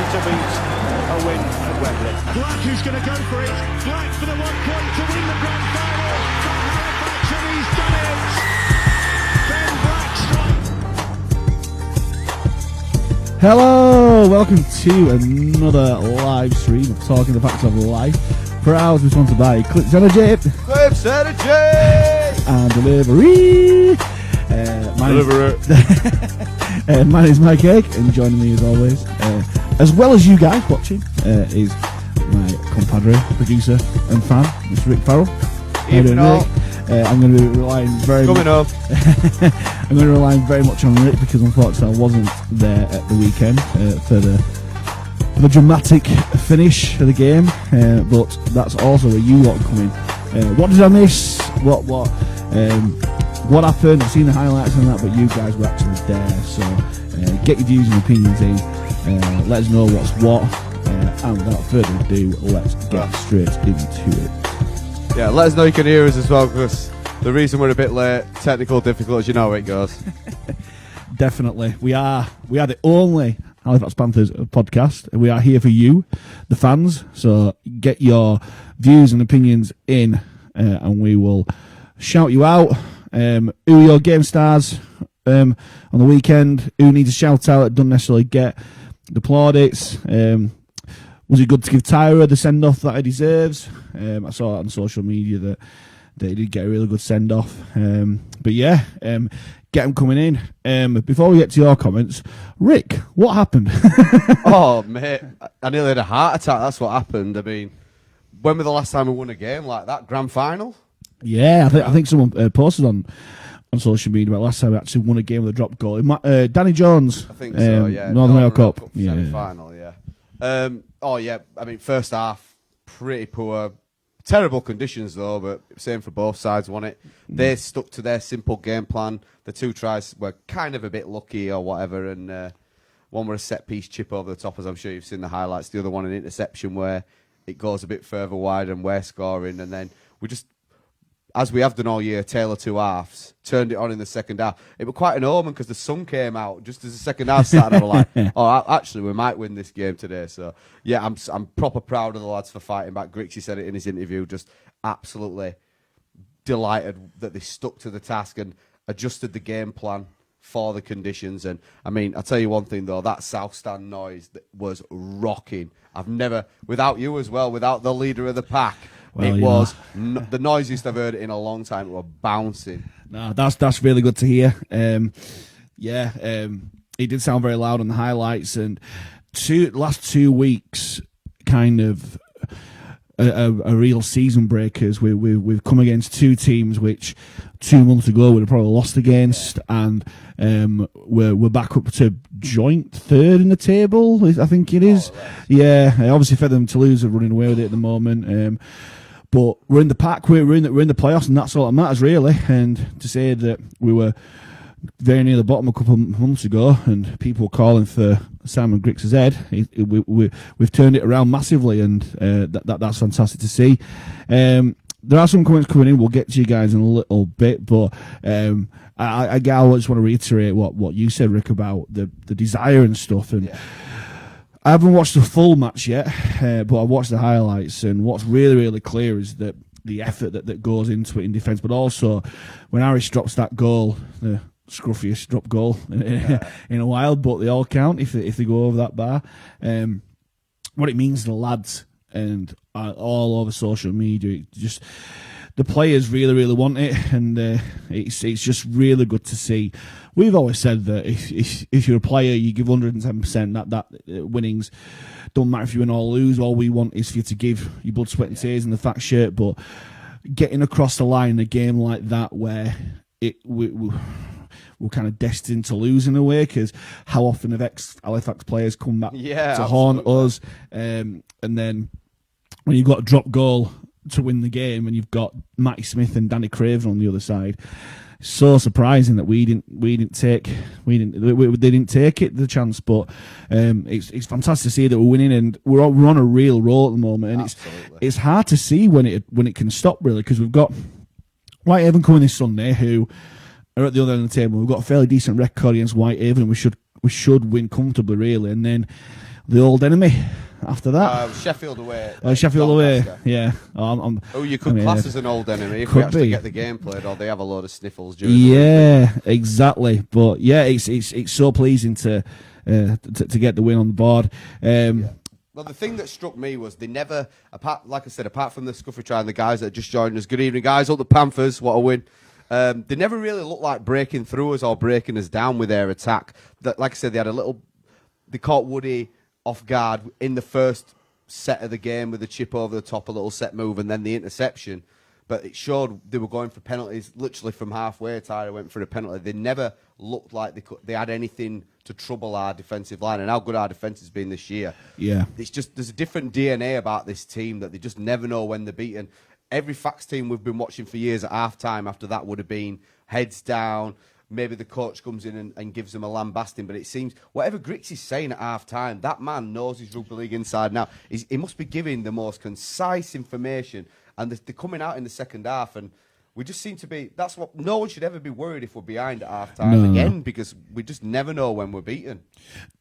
nothing to beat a win at Wembley. Black who's going to go for it. Black for the 1 point to win the grand final for Halifax, and he's done it. Ben Black strikes. Hello, welcome to another live stream of Talking the Facts of Life. For hours, we're sponsored by Clips Energy. Clips Energy! And Delivery. My name is Mike Cake, and joining me as always, as well as you guys watching, is my compadre, producer, and fan, Mr. Rick Farrell. Evening all. I'm going to be relying very Coming up. I'm going to rely very much on Rick because unfortunately I wasn't there at the weekend for the dramatic finish of the game, but that's also where you lot come in. What did I miss? What happened? I've seen the highlights and that, but you guys were actually there, so get your views and opinions in. Let us know what's what, and without further ado, let's get straight into it. Yeah, let us know you can hear us as well, because the reason we're a bit late, technical difficulties, you know how it goes. Definitely. We are the only Halifax Panthers podcast. We are here for you, the fans, so get your views and opinions in, and we will shout you out. Who are your game stars on the weekend? Who needs a shout out that doesn't necessarily get the plaudits? Was it good to give Tyra the send off that he deserves? I saw it on social media that he did get a really good send off. But yeah, get them coming in. Before we get to your comments, Rick, what happened? Oh, mate, I nearly had a heart attack. That's what happened. I mean, when was the last time we won a game like that? Grand final? Yeah, I think someone posted on social media about last time we actually won a game with a drop goal. Danny Jones. I think so, yeah. Northern Rail Cup. Semi-final, yeah. Oh, yeah, I mean, first half, pretty poor. Terrible conditions, though, but same for both sides, wasn't it? They stuck to their simple game plan. The two tries were kind of a bit lucky or whatever, and one were a set-piece chip over the top, as I'm sure you've seen the highlights. The other one, an interception where it goes a bit further wide and we're scoring, and then we just, as we have done all year, tale of two halves, turned it on in the second half. It was quite an omen because the sun came out just as the second half started. I was like, oh, actually, we might win this game today. So, yeah, I'm proper proud of the lads for fighting back. Grixie said it in his interview, just absolutely delighted that they stuck to the task and adjusted the game plan for the conditions. And, I mean, I'll tell you one thing, though, that South Stand noise that was rocking. I've never, without you as well, without the leader of the pack, well, it was the noisiest I've heard it in a long time. It was bouncing. No, that's really good to hear. It did sound very loud on the highlights, and last 2 weeks, kind of a real season breakers. We've come against two teams which 2 months ago we'd have probably lost against, and we're back up to joint third in the table. I think it is. Yeah, obviously for them to lose are running away with it at the moment. But we're in the pack, we're in the playoffs, and that's all that matters, really. And to say that we were very near the bottom a couple of months ago, and people were calling for Simon Griggs' head, we've turned it around massively, and that's fantastic to see. There are some comments coming in. We'll get to you guys in a little bit, but I just want to reiterate what you said, Rick, about the desire and stuff. And I haven't watched the full match yet, but I've watched the highlights, and what's really, really clear is that the effort that goes into it in defence, but also when Harris drops that goal, the scruffiest drop goal in a while, but they all count if they go over that bar. What it means to the lads and all over social media, just the players really, really want it, and it's just really good to see. We've always said that if you're a player, you give 110%. That winnings don't matter if you win or lose. All we want is for you to give your blood, sweat, and tears in the fact shirt. But getting across the line in a game like that, where we're kind of destined to lose in a way, because how often have ex-Halifax players come back to haunt us, and then when you've got a drop goal to win the game, and you've got Matty Smith and Danny Craven on the other side. So surprising that they didn't take it, the chance, but it's fantastic to see that we're winning, and we're on a real roll at the moment, and it's hard to see when it can stop, really, because we've got Whitehaven coming this Sunday, who are at the other end of the table. We've got a fairly decent record against Whitehaven, and we should win comfortably, really. And then the old enemy after that. Sheffield away. Sheffield away, Doncaster. yeah. You could class as an old enemy if Could we actually be. get the game played, or they have a load of sniffles during the Yeah, exactly. But yeah, it's so pleasing to get the win on the board. Well, the thing that struck me was they never, like I said, apart from the Scuffy try and the guys that just joined us, good evening, guys, up the Panthers, what a win. They never really looked like breaking through us or breaking us down with their attack. Like I said, they caught Woody off guard in the first set of the game with the chip over the top, a little set move, and then the interception. But it showed they were going for penalties literally from halfway. Tyler went for a penalty. They never looked like they had anything to trouble our defensive line, and how good our defence has been this year. Yeah. It's just, there's a different DNA about this team that they just never know when they're beaten. Every Fax team we've been watching for years at half-time after that would have been heads down. Maybe the coach comes in and gives them a lambasting, but it seems whatever Grix is saying at half-time, that man knows his rugby league inside and out. He must be giving the most concise information, and they're coming out in the second half, and we just seem to be, that's what, no one should ever be worried if we're behind at half-time again, because we just never know when we're beaten.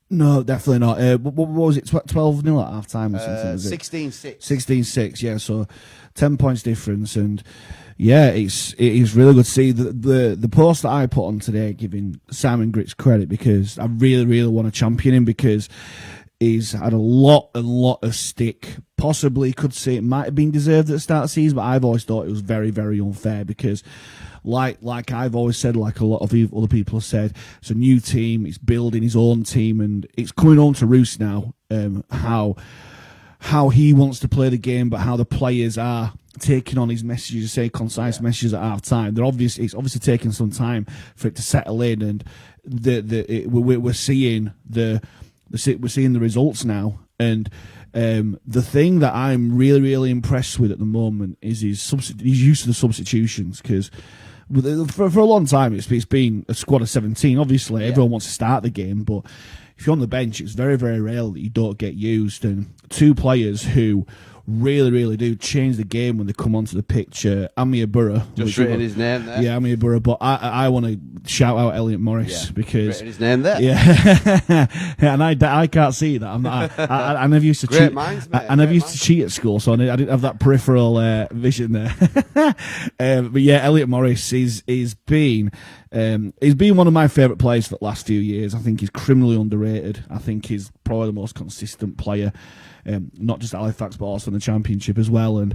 No, definitely not. What was it, 12-0 at half-time or something? 16-6. 16-6, yeah, so 10 points difference, and yeah, it is really good to see the post that I put on today giving Simon Grix credit, because I really, really want to champion him, because he's had a lot of stick. Possibly could say it might have been deserved at the start of the season, but I've always thought it was very, very unfair, because like I've always said, like a lot of other people have said, it's a new team, it's building his own team, and it's coming home to roost now, how he wants to play the game, but how the players are taking on his messages, say concise messages at half time. It's obviously taking some time for it to settle in, and we're seeing the results now. And the thing that I'm really, really impressed with at the moment is his use of the substitutions, because for a long time it's been a squad of 17. Obviously, everyone wants to start the game, but if you're on the bench, it's very, very rare that you don't get used. And two players who really, really do change the game when they come onto the pitch. Amir Burra. Just written his name there. Yeah, Amir Burra. But I want to shout out Elliot Morris, because written his name there. Yeah, and I can't see that. I never used to Great cheat. minds, mate. I never used to cheat at school, so I didn't have that peripheral vision there. But yeah, Elliot Morris he's been one of my favourite players for the last few years. I think he's criminally underrated. I think he's probably the most consistent player. Not just Halifax, but also in the Championship as well. And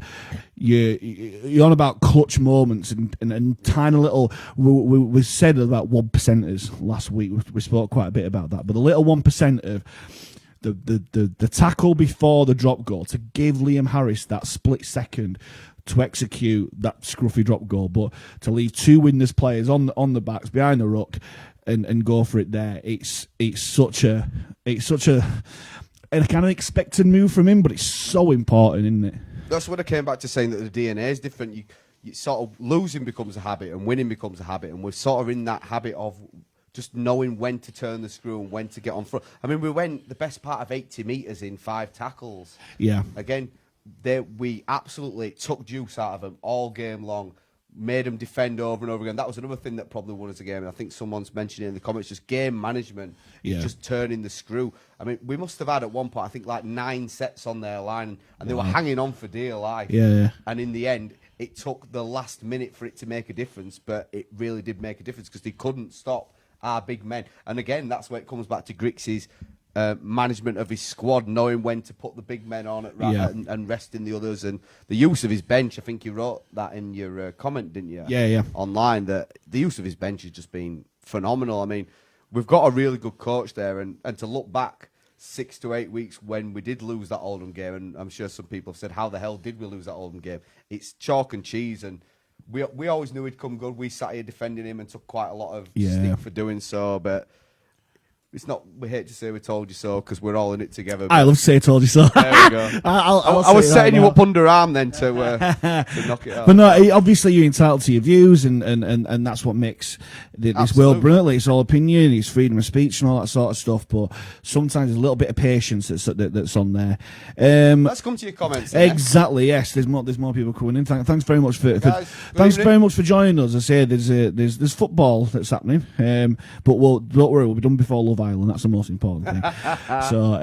you're on about clutch moments and tiny little. We said about 1%ers last week. We spoke quite a bit about that, but the little 1% of the tackle before the drop goal to give Liam Harris that split second to execute that scruffy drop goal, but to leave two Widnes players on the backs behind the ruck and go for it there. It's such a and a kind of expected move from him, but it's so important, isn't it? That's what I came back to, saying that the DNA is different. You sort of, losing becomes a habit and winning becomes a habit, and we're sort of in that habit of just knowing when to turn the screw and when to get on front. I mean, we went the best part of 80 metres in 5 tackles. Yeah. Again, we absolutely took juice out of them all game long. Made them defend over and over again. That was another thing that probably won us a game. And I think someone's mentioned it in the comments, just game management, just turning the screw. I mean, we must have had at one point, I think, like 9 sets on their line, and they were hanging on for dear life. Yeah. And in the end, it took the last minute for it to make a difference, but it really did make a difference, because they couldn't stop our big men. And again, that's where it comes back to Grix's management of his squad, knowing when to put the big men on and resting the others, and the use of his bench. I think you wrote that in your comment, didn't you? Yeah. Online, that the use of his bench has just been phenomenal. I mean, we've got a really good coach there, and to look back 6 to 8 weeks when we did lose that Oldham game, and I'm sure some people have said, how the hell did we lose that Oldham game? It's chalk and cheese, and we always knew he'd come good. We sat here defending him and took quite a lot of stick for doing so, but it's not, we hate to say we told you so, because we're all in it together. I love to say told you so. There we go. I was setting you up underarm then to knock it out. But no, obviously you're entitled to your views, and that's what makes this world brilliant. It's all opinion, it's freedom of speech and all that sort of stuff, but sometimes there's a little bit of patience that's on there. Let's come to your comments then. Exactly, yes. There's more people coming in. Thanks very much Guys, very much for joining us. I say there's football that's happening, but don't worry, we'll be done before Love Island. That's the most important thing. So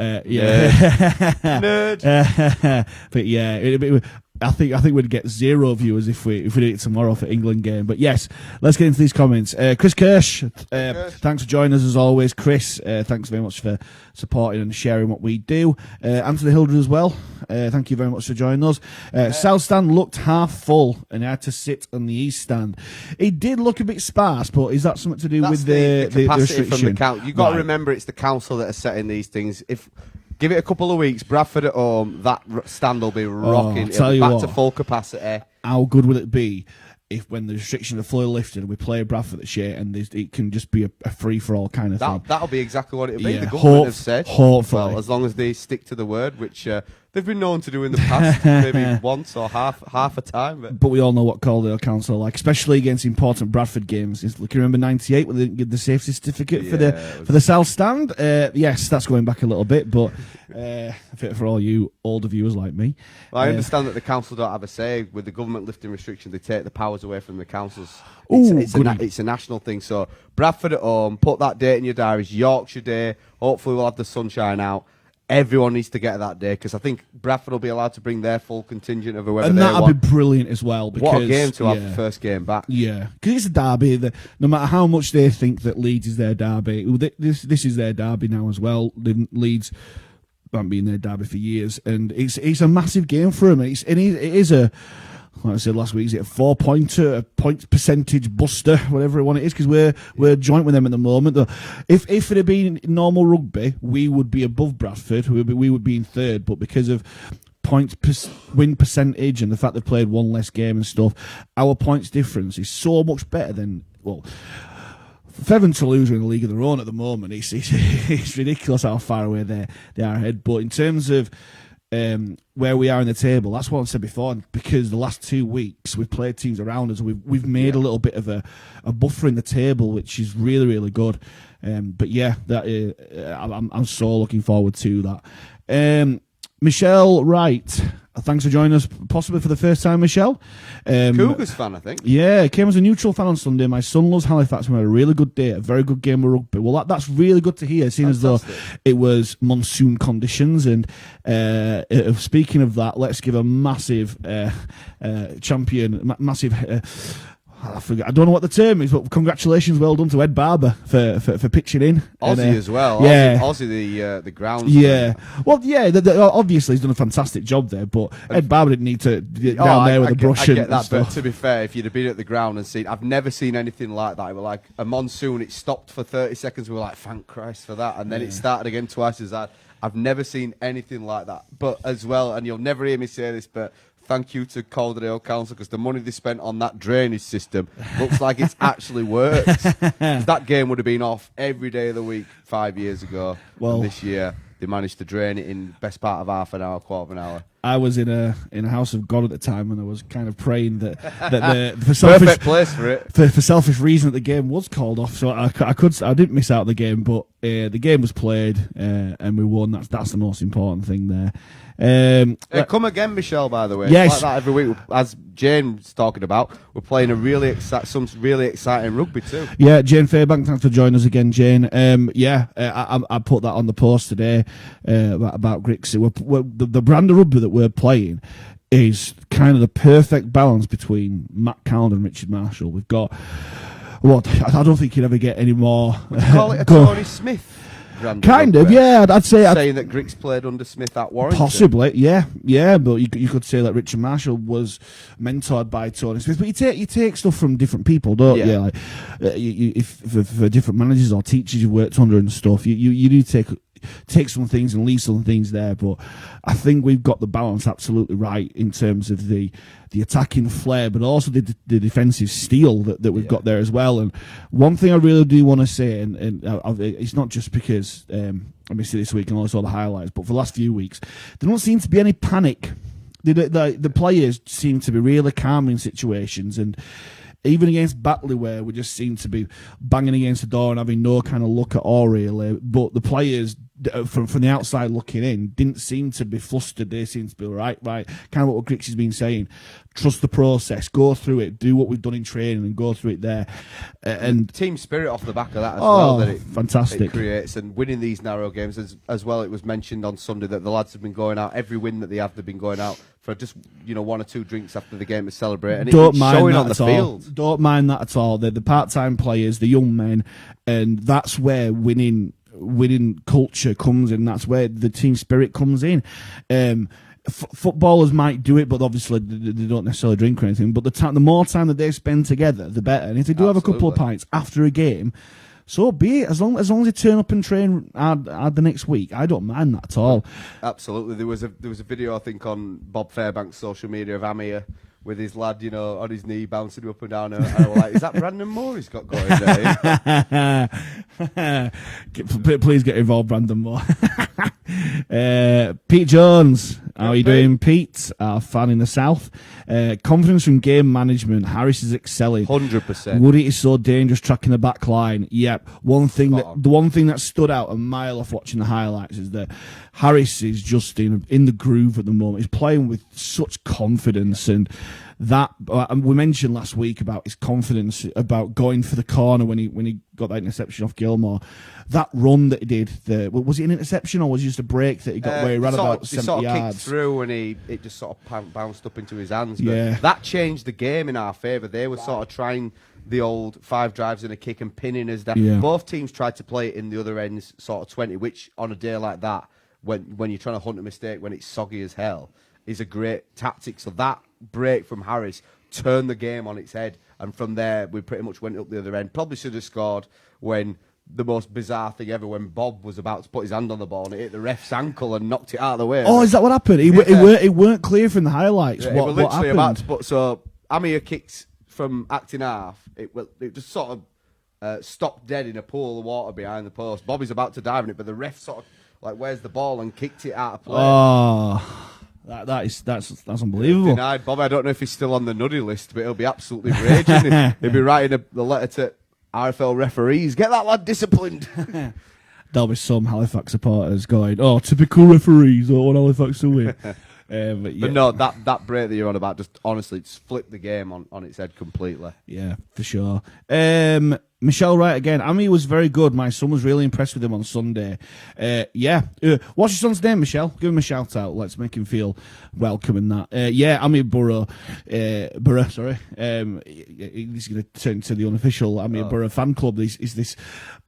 Nerd. but yeah, I think we'd get 0 viewers if we did it tomorrow for England game. But yes, let's get into these comments. Chris Kirsch, thanks for joining us as always. Chris, thanks very much for supporting and sharing what we do. Anthony Hildred as well. Thank you very much for joining us. South stand looked half full and had to sit on the east stand. It did look a bit sparse, but is that something to do with the capacity restriction? from the council? You've got to remember it's the council that are setting these things. Give it a couple of weeks, Bradford at home, that stand will be rocking. Tell It'll you be back what, to full capacity. How good will it be if, when the restrictions are fully lifted, we play Bradford this year and it can just be a free-for-all kind of thing? That'll be exactly what it'll be. Yeah, The government have said, hopefully. well, as long as they stick to the word, which they've been known to do in the past, maybe once or half a time. But we all know what Calderdale Council are like, especially against important Bradford games. Can you remember '98 when they didn't give the safety certificate for the South Stand? Yes, that's going back a little bit, but for all you older viewers like me. Well, I understand that the council don't have a say. With the government lifting restrictions, they take the powers away from the councils. It's a national thing. So Bradford at home, put that date in your diaries. Yorkshire Day. Hopefully we'll have the sunshine out. Everyone needs to get that day because I think Bradford will be allowed to bring their full contingent of whoever they want. And that'd be brilliant as well. Because, what a game to have the first game back. Yeah, because it's a derby. No matter how much they think that Leeds is their derby, this is their derby now as well. Leeds haven't been their derby for years, and it's a massive game for them. It is a, like I said last week, is it a 4-pointer, a point percentage buster, whatever it is, because we're joint with them at the moment. If it had been normal rugby, we would be above Bradford. We would be in third, but because of win percentage and the fact they've played one less game and stuff, our points difference is so much better than, well, Fev and Toulouse are in the league of their own at the moment. It's ridiculous how far away they are ahead. But in terms of where we are in the table, that's what I said before, because the last 2 weeks we've played teams around us. We've made a little bit of a buffer in the table, which is really, really good. But yeah, I'm so looking forward to that. Michelle Wright, thanks for joining us, possibly for the first time, Michelle. Cougars fan, I think. Yeah, came as a neutral fan on Sunday. My son loves Halifax. We had a really good day, a very good game of rugby. Well, that's really good to hear, seeing as though it was monsoon conditions. And speaking of that, let's give a massive I don't know what the term is, but congratulations, well done to Ed Barber for pitching in. Aussie as well. Yeah. Aussie the grounds. Yeah. Well, yeah, obviously he's done a fantastic job there, but Ed Barber didn't need to get down there with a brush I get that, stuff. but to be fair, if you'd have been at the ground and seen, I've never seen anything like that. It was like a monsoon, it stopped for 30 seconds, we were like, thank Christ for that, and then it started again twice as that. I've never seen anything like that. But as well, and you'll never hear me say this, but thank you to Calderdale Council, because the money they spent on that drainage system looks like it's actually worked. That game would have been off every day of the week 5 years ago. Well, and this year they managed to drain it in the best part of half an hour, quarter of an hour. I was in a house of God at the time, and I was kind of praying that perfect place for it. For selfish reason, that the game was called off, so I didn't miss out the game, but the game was played and we won. That's the most important thing there. Come again, Michelle, by the way. Yes. It's like that every week. As Jane was talking about, we're playing some really exciting rugby too. Yeah, Jane Fairbank, thanks for joining us again, Jane. I put that on the post today about Grixie. The brand of rugby that we're playing is kind of the perfect balance between Matt Callan and Richard Marshall. We've got I don't think you'd ever get any more. Would you call it a Tony Smith? Kind of, yeah. I'd say saying that Griggs played under Smith at Warrington. Possibly, yeah. But you could say that Richard Marshall was mentored by Tony Smith. But you take stuff from different people, don't you? Like, if for different managers or teachers you've worked under and stuff, you do take some things and leave some things there. But I think we've got the balance absolutely right in terms of the attacking flair, but also the defensive steel that we've got there as well. And one thing I really do want to say, and it's not just because I missed it this week and all the highlights, but for the last few weeks, there don't seem to be any panic. The players seem to be really calm in situations, and even against Batley, where we just seem to be banging against the door and having no kind of luck at all, really. But the players from the outside looking in, didn't seem to be flustered. They seemed to be right. Kind of what Grix has been saying. Trust the process, go through it, do what we've done in training, and go through it there. And team spirit off the back of that as well. That fantastic. It creates, and winning these narrow games as well. It was mentioned on Sunday that the lads have been going out. Every win that they've been going out for just 1 or 2 drinks after the game to celebrate, and don't it's mind showing that on the at all. field. Don't mind that at all. They're the part-time players, the young men, and that's where winning culture comes in. That's where the team spirit comes in. Footballers might do it, but obviously they don't necessarily drink or anything. But the more time that they spend together, the better. And if they do have a couple of pints after a game, so be it. As long as they turn up and train hard the next week, I don't mind that at all. Absolutely. There was a video, I think, on Bob Fairbank's social media of Amir with his lad, on his knee, bouncing up and down. And I was like, is that Brandon Moore he's got going there? Please get involved, Brandon Moore. Pete Jones, how are you doing, Pete? Our fan in the south. Confidence from game management. Harris is excelling. 100%. Woody is so dangerous tracking the back line. Yep. The one thing that stood out a mile off watching the highlights is that Harris is just in the groove at the moment. He's playing with such confidence, and that we mentioned last week about his confidence about going for the corner when he got that interception off Gilmore. That run that he did, was it an interception or was it just a break that he got where he ran about 70 yards? Kicked through and it just sort of bounced up into his hands. But yeah. That changed the game in our favour. They were sort of trying the old 5 drives and a kick and pinning us down. Yeah. Both teams tried to play it in the other end's sort of 20, which on a day like that, when you're trying to hunt a mistake, when it's soggy as hell, is a great tactic. So that break from Harris turned the game on its head. And from there, we pretty much went up the other end. Probably should have scored when the most bizarre thing ever, when Bob was about to put his hand on the ball and it hit the ref's ankle and knocked it out of the way. Oh, is that what happened? It weren't clear from the highlights. Yeah, what happened? About to put, so Amir kicked from acting half. It just sort of stopped dead in a pool of water behind the post. Bobby's about to dive in it, but the ref sort of where's the ball and kicked it out of play. Oh. That's unbelievable. Denied Bob. I don't know if he's still on the nuddy list, but he'll be absolutely raging. He'll be writing the letter to RFL referees. Get that lad disciplined. There'll be some Halifax supporters going, "Oh, typical referees! Don't want Halifax to win." But no, that break that you're on about just honestly just flipped the game on its head completely. Yeah, for sure. Michelle Wright again. Ami was very good. My son was really impressed with him on Sunday. What's your son's name, Michelle? Give him a shout out. Let's make him feel welcome in that. Ami Burrow. Sorry. He's going to turn to the unofficial Ami Burrow fan club. This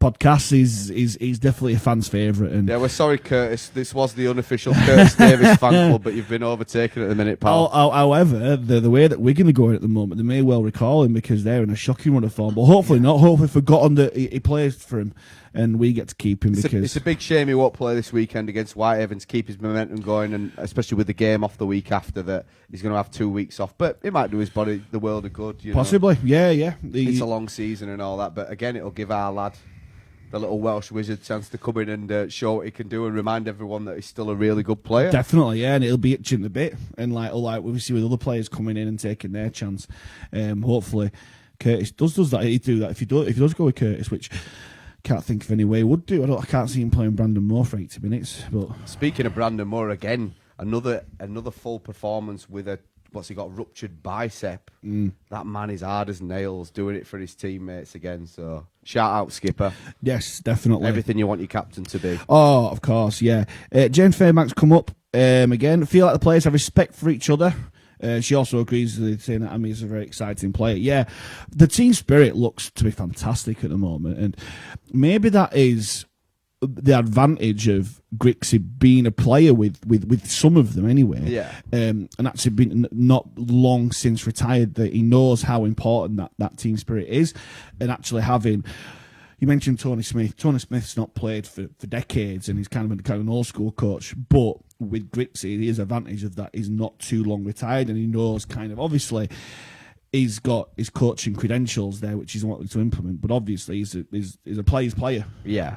podcast is definitely a fan's favourite. And yeah, we're sorry, Curtis. This was the unofficial Curtis Davis fan club, but you've been overtaken at the minute, pal. However, the way that Wigan are going at the moment, they may well recall him because they're in a shocking run of form. But hopefully not. Hopefully forgotten that he plays for him, and we get to keep him it's a big shame he won't play this weekend against Whitehaven to keep his momentum going, and especially with the game off the week after that, he's going to have 2 weeks off. But it might do his body the world of good. Possibly, yeah. It's a long season and all that, but again, it'll give our lad, the little Welsh wizard, a chance to come in and show what he can do and remind everyone that he's still a really good player. Definitely, yeah, and it'll be itching a bit, and like we see with other players coming in and taking their chance. Hopefully, Curtis does that. He'd do that if he does go with Curtis, which can't think of any way he would do. I can't see him playing Brandon Moore for 80 minutes. But speaking of Brandon Moore, again, another full performance with what's he got, ruptured bicep. That man is hard as nails, doing it for his teammates again. So shout out, skipper. Yes, definitely. Everything you want your captain to be. Oh, of course, yeah. Jane Fairbanks come up again. Feel like the players have respect for each other. She also agrees with saying that Ami is a very exciting player. Yeah, the team spirit looks to be fantastic at the moment, and maybe that is the advantage of Grixie being a player with some of them anyway. Yeah. And actually been not long since retired, that he knows how important that team spirit is, and actually having. You mentioned Tony Smith. Tony Smith's not played for decades, and he's kind of an old school coach. But with Grixie, his advantage of that is not too long retired, and he knows obviously he's got his coaching credentials there, which he's wanting to implement. But obviously, he's a player's player. Yeah,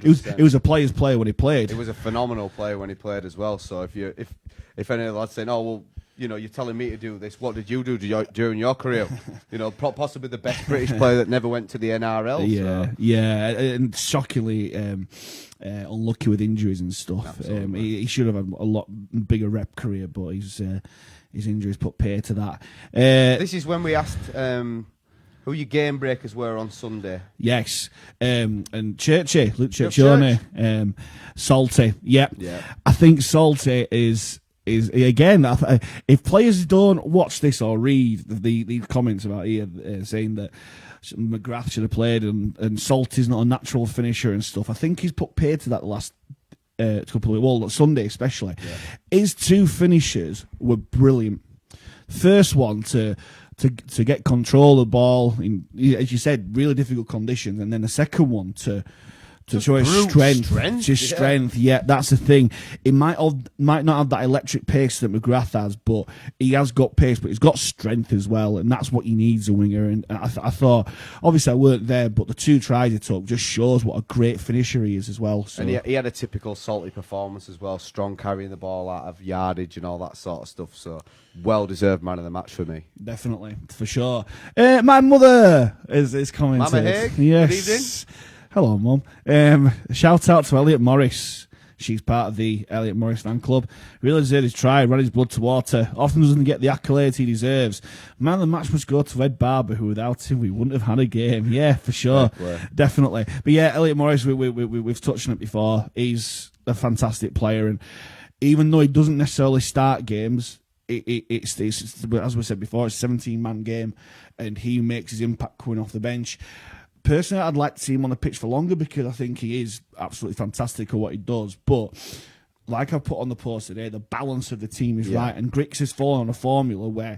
he was a player's player when he played. He was a phenomenal player when he played as well. So if any of the lads saying, "Oh well, you're telling me to do this. What did you do during your career? Possibly the best British player that never went to the NRL. Yeah, and shockingly unlucky with injuries and stuff. He should have had a lot bigger rep career, but his injuries put pay to that. This is when we asked who your game breakers were on Sunday. Yes, and Luke Churchione, Salty. Yeah, I think Salty is again. If players don't watch this or read the comments about here saying that McGrath should have played and Salty's not a natural finisher and stuff, I think he's put pay to that the last couple of Sunday especially. His two finishers were brilliant. First one to get control of the ball in, as you said, really difficult conditions, and then the second one to show his strength. Yeah, that's the thing. It might not have that electric pace that McGrath has, but he has got pace, but he's got strength as well, and that's what he needs, a winger. And I thought, obviously I weren't there, but the two tries he took just shows what a great finisher he is as well. So. And he had a typical Salty performance as well, strong carrying the ball out of yardage and all that sort of stuff. So well-deserved man of the match for me. Definitely, for sure. My mother is commenting. Mama Haig, yes. good evening. Hello, Mum. Shout out to Elliot Morris. She's part of the Elliot Morris fan club. Really deserved his try, ran his blood to water. Often doesn't get the accolades he deserves. Man of the match must go to Ed Barber, who without him we wouldn't have had a game. Yeah, for sure. Definitely. But yeah, Elliot Morris, we've touched on it before. He's a fantastic player, and even though he doesn't necessarily start games, it's as we said before, it's a 17-man game, and he makes his impact coming off the bench. Personally, I'd like to see him on the pitch for longer because I think he is absolutely fantastic at what he does. But like I put on the post today, the balance of the team is right, and Grix has fallen on a formula where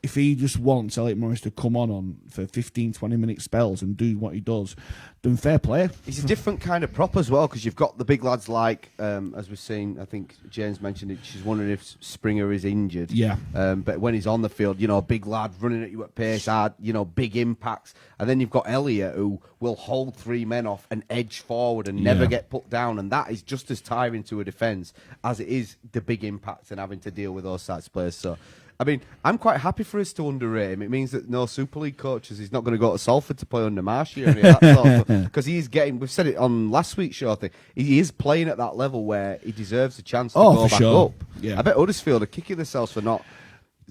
if he just wants Elliot Morris to come on for 15, 20-minute spells and do what he does, then fair play. He's a different kind of prop as well, because you've got the big lads like, as we've seen, I think James mentioned it, she's wondering if Springer is injured. Yeah. But when he's on the field, big lad running at you at pace, hard, big impacts. And then you've got Elliot, who will hold three men off and edge forward and never get put down. And that is just as tiring to a defence as it is the big impacts and having to deal with those types of players. So, I mean, I'm quite happy for us to underrate him. It means that no Super League coaches, he's not going to go to Salford to play under Marshy or any of that sort of, because he's getting, we've said it on last week's show, I think, he is playing at that level where he deserves a chance to go back up. Yeah. I bet Huddersfield are kicking themselves for not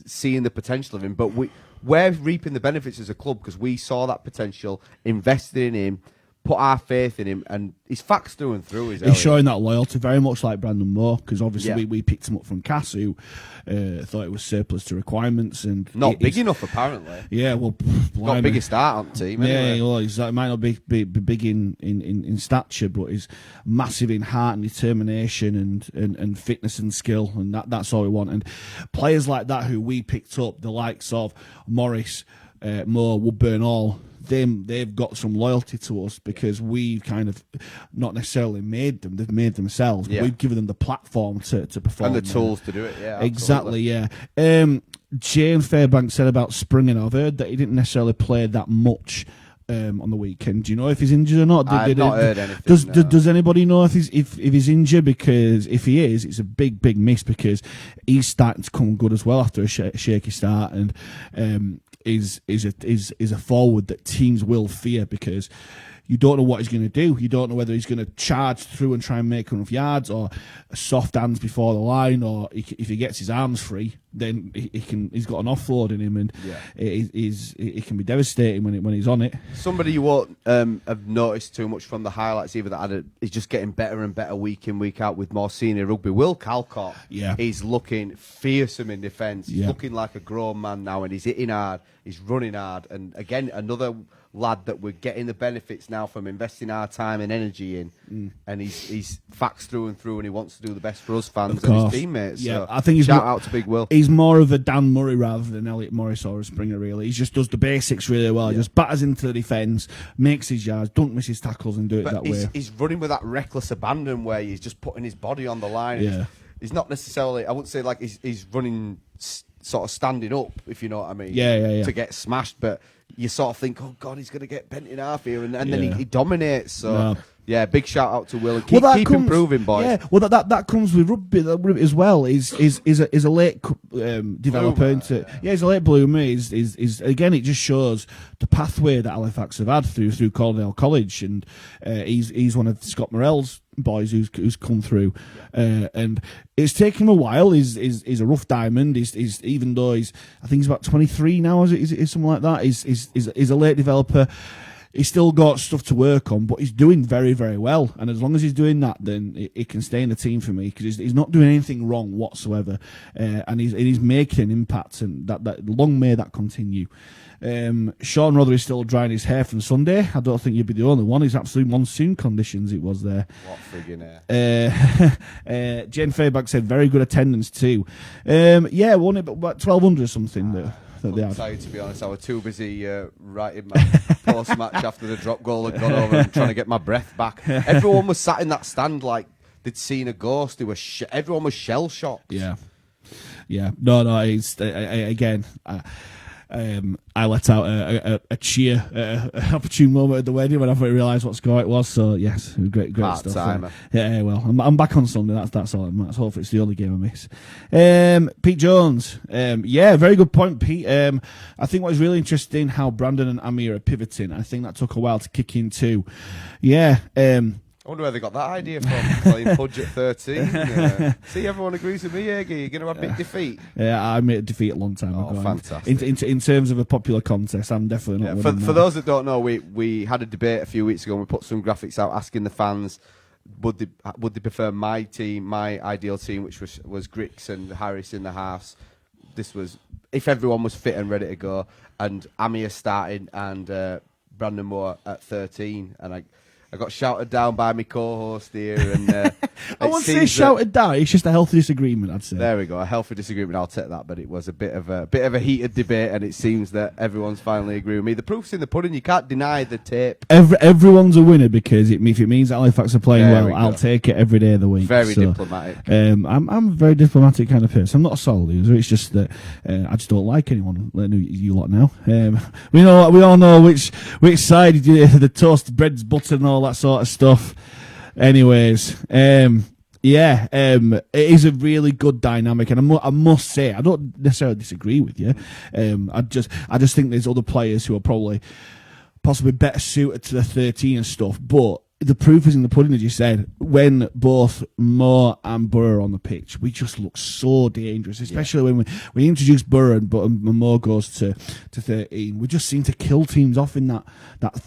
seeing the potential of him, but we're reaping the benefits as a club because we saw that potential, invested in him, put our faith in him, and he's facts through and through. He's showing that loyalty, very much like Brandon Moore, because obviously we picked him up from Cass, who thought it was surplus to requirements and not big enough apparently. Yeah, well, got biggest start on the team. Anyway. Yeah, well, he might not be big in stature, but he's massive in heart and determination and fitness and skill, and that's all we want. And players like that who we picked up, the likes of Morris, Moore, Woodburn, all. They've got some loyalty to us because we've kind of not necessarily made them; they've made themselves. But we've given them the platform to perform and the tools to do it. Yeah, exactly. Yeah. James Fairbanks said about Springer. I've heard that he didn't necessarily play that much on the weekend. Do you know if he's injured or not? I've not heard anything. Does anybody know if he's injured? Because if he is, it's a big miss because he's starting to come good as well after a shaky start and. Is a forward that teams will fear because you don't know what he's going to do. You don't know whether he's going to charge through and try and make enough yards or soft hands before the line, or if he gets his arms free, then he's got an offload in him, and it can be devastating when he's on it. Somebody you won't have noticed too much from the highlights either that is just getting better and better week in, week out with more senior rugby. Will Calcott, he's looking fearsome in defence. He's looking like a grown man now, and he's hitting hard, he's running hard, and again another lad that we're getting the benefits now from investing our time and energy in, and he's facts through and through, and he wants to do the best for us fans and his teammates. Yeah, so I think shout out to Big Will. He's more of a Dan Murray rather than Elliot Morris or a Springer. Really, he just does the basics really well. He just batters into the defence, makes his yards, don't miss his tackles, and do it that way. He's running with that reckless abandon where he's just putting his body on the line. Yeah. He's not necessarily, I wouldn't say like he's running sort of standing up, if you know what I mean. Yeah. To get smashed, but you sort of think, oh God, he's going to get bent in half here, and then he dominates. So Yeah, big shout out to Will and keep improving, boys. Yeah, well, that comes with rugby as well. Is a late developer into he's a late bloomer. Is again, it just shows the pathway that Halifax have had through Colnell College, and he's one of Scott Morell's boys who's come through, and it's taken him a while. He's a rough diamond. He's even though I think he's about 23 now. Is something like that? He's a late developer. He's still got stuff to work on, but he's doing very, very well. And as long as he's doing that, then he can stay in the team for me, because he's not doing anything wrong whatsoever, and he's making an impact. And that long may that continue. Sean Rother is still drying his hair from Sunday. I don't think you'd be the only one. It's absolute monsoon conditions it was there. What friggin' hair. Jane Fairbank said very good attendance too. Won it about 1,200 or something. That they had. To be honest, I was too busy writing my post-match after the drop goal had gone over and trying to get my breath back. Everyone was sat in that stand like they'd seen a ghost. Everyone was shell-shocked. Yeah. No. It's again. I let out a cheer, an opportune moment at the wedding when I realised what score it was. So yes, it was great stuff. Yeah, well, I'm back on Sunday. That's all. Hopefully it's the only game I miss. Pete Jones, very good point, Pete. I think what was really interesting how Brandon and Amir are pivoting. I think that took a while to kick in too. Yeah. I wonder where they got that idea from, playing Pudge at 13. See, everyone agrees with me, Eggy. You're going to admit defeat. Yeah, I made a defeat a long time ago. Oh, fantastic. In terms of a popular contest, I'm definitely not winning. For those that don't know, we had a debate a few weeks ago and we put some graphics out asking the fans, would they prefer my team, my ideal team, which was Grix and Harris in the halves. This was, if everyone was fit and ready to go, and Amir starting and Brandon Moore at 13, and I got shouted down by my co-host here, and I won't say shouted down. It's just a healthy disagreement, I'd say. There we go, a healthy disagreement. I'll take that, but it was a bit of a heated debate, and it seems that everyone's finally agreeing with me. The proof's in the pudding. You can't deny the tape. Everyone's a winner, because if it means that Halifax are playing well, I'll take it every day of the week. Very diplomatic. I'm a very diplomatic kind of person. I'm not a sole loser. It's just that I just don't like anyone. You lot now. We all know which side the toast, bread's butter, and all that sort of stuff. Anyways, it is a really good dynamic, and I must say, I don't necessarily disagree with you. I just think there's other players who are possibly better suited to the 13 and stuff, but the proof is in the pudding, as you said. When both Moore and Burr are on the pitch, we just look so dangerous, especially when we introduce Burr and Moore goes to 13. We just seem to kill teams off in that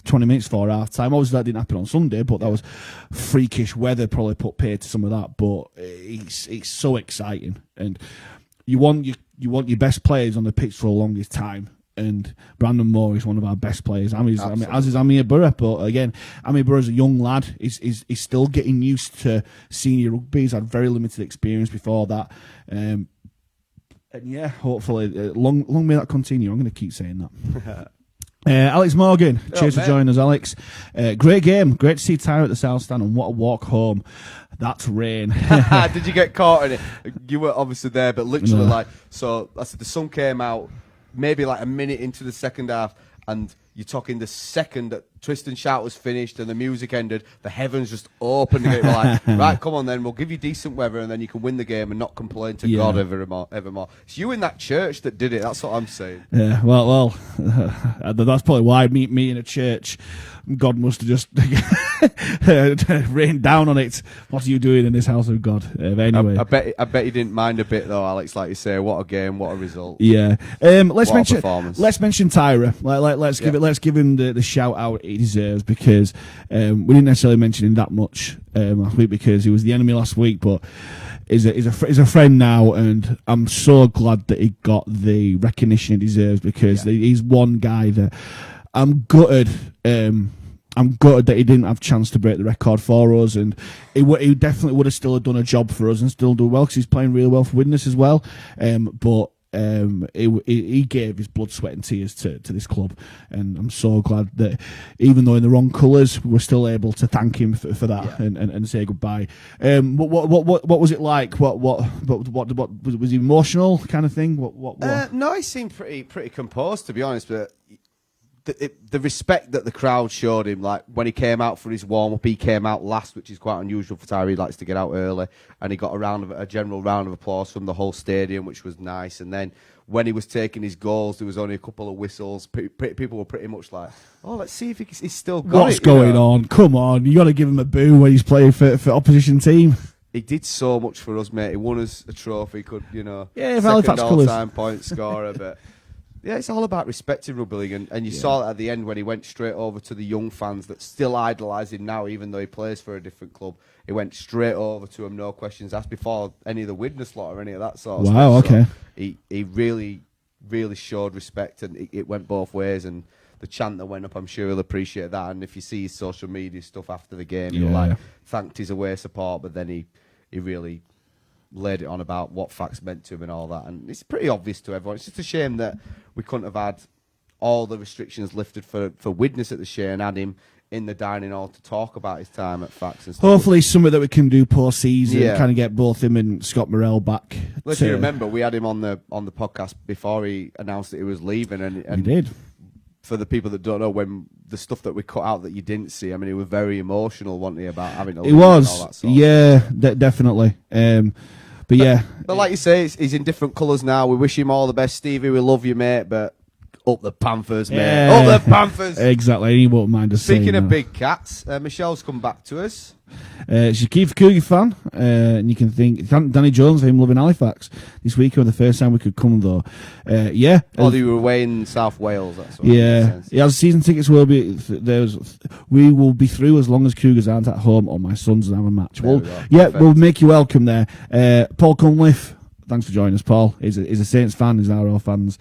20 minutes for half time. Obviously that didn't happen on Sunday, but that was freakish weather probably put paid to some of that. But it's so exciting, and you want your best players on the pitch for the longest time. And Brandon Moore is one of our best players. As is Amir Burr. But again, Amir Burr is a young lad. He's still getting used to senior rugby. He's had very limited experience before that. And yeah, hopefully, long may that continue. I'm going to keep saying that. Alex Morgan, cheers for joining us, Alex. Great game. Great to see Tyra at the South Stand, and what a walk home. That's rain. Did you get caught in it? You were obviously there, but literally so I said the sun came out maybe like a minute into the second half, and you're talking the second that Twist and Shout was finished and the music ended, the heavens just opened again. We're like, right, come on then, we'll give you decent weather and then you can win the game and not complain to God evermore. It's you in that church that did it, that's what I'm saying. Yeah, well, that's probably why me in a church, God must have just rained down on it. What are you doing in this house of God? Anyway, I bet you didn't mind a bit though, Alex. Like you say, what a game, what a result. Yeah. Let's mention Tyra. Let's give him the shout out he deserves, because we didn't necessarily mention him that much last week because he was the enemy last week, but is a friend now, and I'm so glad that he got the recognition he deserves, because he's one guy that I'm gutted that he didn't have a chance to break the record for us, and he definitely would have still done a job for us and still do well, because he's playing really well for Widnes as well. But he gave his blood, sweat and tears to this club, and I'm so glad that even though in the wrong colours, we're still able to thank him for that and say goodbye. What was it like? What was he emotional kind of thing? What? No, he seemed pretty composed, to be honest, but the respect that the crowd showed him, like when he came out for his warm up, he came out last, which is quite unusual for Tyree. He likes to get out early, and he got a general round of applause from the whole stadium, which was nice. And then when he was taking his goals, there was only a couple of whistles. People were pretty much like, "Oh, let's see if he's still got What's it." going on? Come on, you got to give him a boo when he's playing for opposition team. He did so much for us, mate. He won us a trophy. Could Yeah, Halifax colours. all-time point scorer, but. Yeah, it's all about respecting rugby league, and you saw that at the end when he went straight over to the young fans that still idolise him now, even though he plays for a different club. He went straight over to him, no questions asked, before any of the Widnes lot or any of that sort of stuff. Wow, okay. So he really, really showed respect, and it went both ways, and the chant that went up, I'm sure he'll appreciate that. And if you see his social media stuff after the game, he'll thanked his away support, but then he really laid it on about what facts meant to him and all that, and it's pretty obvious to everyone. It's just a shame that we couldn't have had all the restrictions lifted for Widnes at the Shea and had him in the dining hall to talk about his time at Facts and stuff. Hopefully something that we can do post-season, kind of get both him and Scott Morrell back. If you remember, we had him on the podcast before he announced that he was leaving, and he did. For the people that don't know, when the stuff that we cut out that you didn't see, I mean, he was very emotional, wasn't he, about having to leave and all that sort of stuff. Definitely. But yeah. But like you say, he's in different colours now. We wish him all the best, Stevie. We love you, mate, but up the Panthers, mate. Yeah. Up the Panthers. Exactly. He won't mind us saying Speaking of that. big cats, Michelle's come back to us. She's a Keith Cougar fan, and you can think Danny Jones for him loving Halifax this weekend. The first time we could come though, Oh, you were away in South Wales. That's what yeah. Season tickets will be we will be through as long as Cougars aren't at home or my sons have a match. We'll make you welcome there. Paul Cunliffe, thanks for joining us, Paul. He's a Saints fan. He's an RO fans.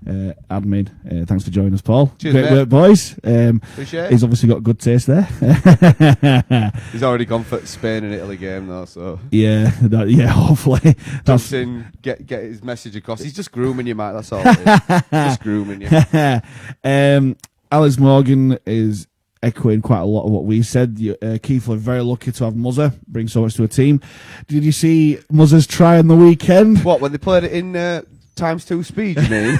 Admin, thanks for joining us, Paul. Cheers, Great mate. work, boys. Appreciate it. He's obviously got good taste there. He's already gone for Spain and Italy game though, so hopefully jumps in, get his message across. He's just grooming you, mate. That's all. It is. Just grooming you. Alice Morgan is echoing quite a lot of what we said. Keith are very lucky to have Muzzer bring so much to a team. Did you see Muzzer's try on the weekend? What, when they played it in ×2 speed, you mean?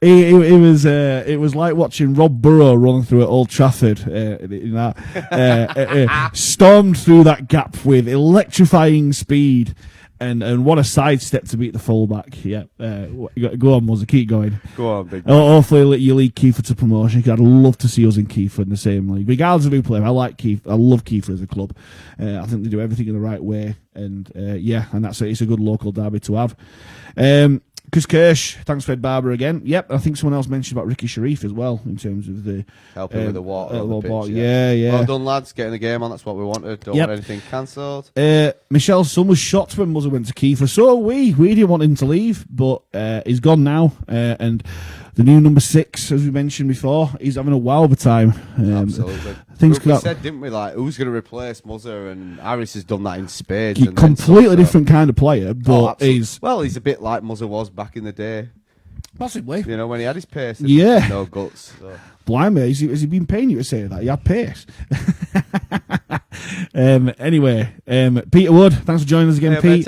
It was like watching Rob Burrow run through at Old Trafford. Stormed through that gap with electrifying speed, and what a sidestep to beat the fullback. Yeah, go on, Muzzer, keep going. Go on, big. Hopefully you lead Kiefer to promotion. I'd love to see us in Kiefer in the same league, regardless of who play. I like Kiefer. I love Kiefer as a club. I think they do everything in the right way, and and it's a good local derby to have. Chris Kirsch, thanks Fred Barber again. Yep, I think someone else mentioned about Ricky Sharif as well in terms of the helping with the water on the pitch. Yeah. Well done, lads, getting the game on. That's what we wanted. Don't want anything cancelled. Michelle's son was shocked when Muzzer went to Kiefer. So we didn't want him to leave, but he's gone now. And the new number 6, as we mentioned before, he's having a wow of a time. Absolutely. We said, didn't we, like, who's going to replace Muzzer? And Harris has done that in spades. Completely different kind of player, but he's a bit like Muzzer was back in the day. Possibly. You know, when he had his pace and no guts. So. Blimey, has he been paying you to say that? He had pace. Anyway, Peter Wood, thanks for joining us again, Pete.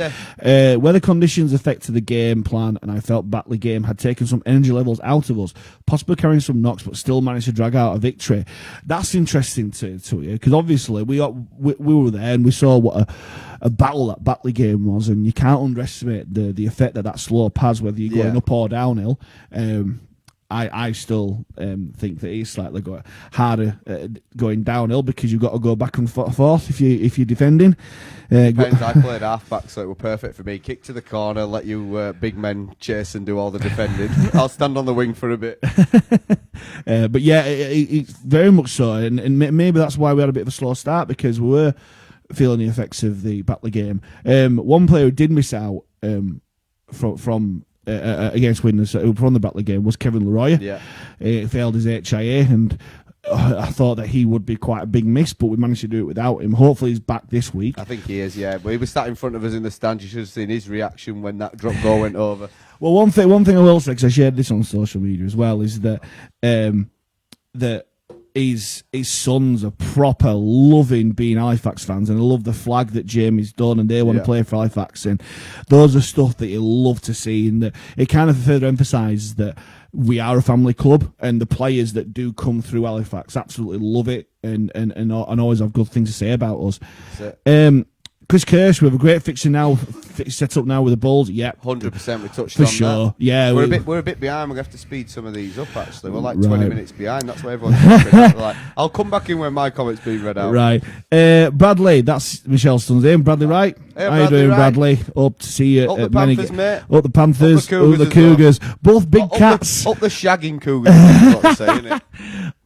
Weather conditions affected the game plan, and I felt Batley game had taken some energy levels out of us, possibly carrying some knocks, but still managed to drag out a victory. That's interesting to you, because obviously we were there and we saw what a battle that Batley game was, and you can't underestimate the effect that slope has, whether you're going up or downhill. I still think that it's slightly harder going downhill because you've got to go back and forth if you're defending. Depends. I played halfback, so it was perfect for me. Kick to the corner, let you big men chase and do all the defending. I'll stand on the wing for a bit. But yeah, it's very much so, and maybe that's why we had a bit of a slow start, because we were feeling the effects of the Batley game. One player who did miss out from against Widnes from the Batley game was Kevin Leroy. Yeah, he failed his HIA, and I thought that he would be quite a big miss, but we managed to do it without him. Hopefully he's back this week. I think he is, yeah. But he was sat in front of us in the stand. You should have seen his reaction when that drop goal went over. Well, one thing I will say, because I shared this on social media as well, is that that his sons are proper loving being Halifax fans, and I love the flag that Jamie's done, and they want to play for Halifax, and those are stuff that you love to see, and that it kind of further emphasises that we are a family club, and the players that do come through Halifax absolutely love it, and always have good things to say about us. Chris Kirsch, we have a great fixture now, set up now with the Bulls. Yep, 100%. We touched for on sure. That. Yeah, we're a bit behind. We're gonna have to speed some of these up. Actually, we're like 20 minutes behind. That's what everyone's talking like. I'll come back in when my comment's being read out. Right, Bradley. That's Michelle's son's name. Bradley, right? Hey, how you doing, Bradley? Up to see you. Up the Panthers, mate. Up the Panthers. Up the Cougars. Both big cats. Up the shagging Cougars. Is what they say, isn't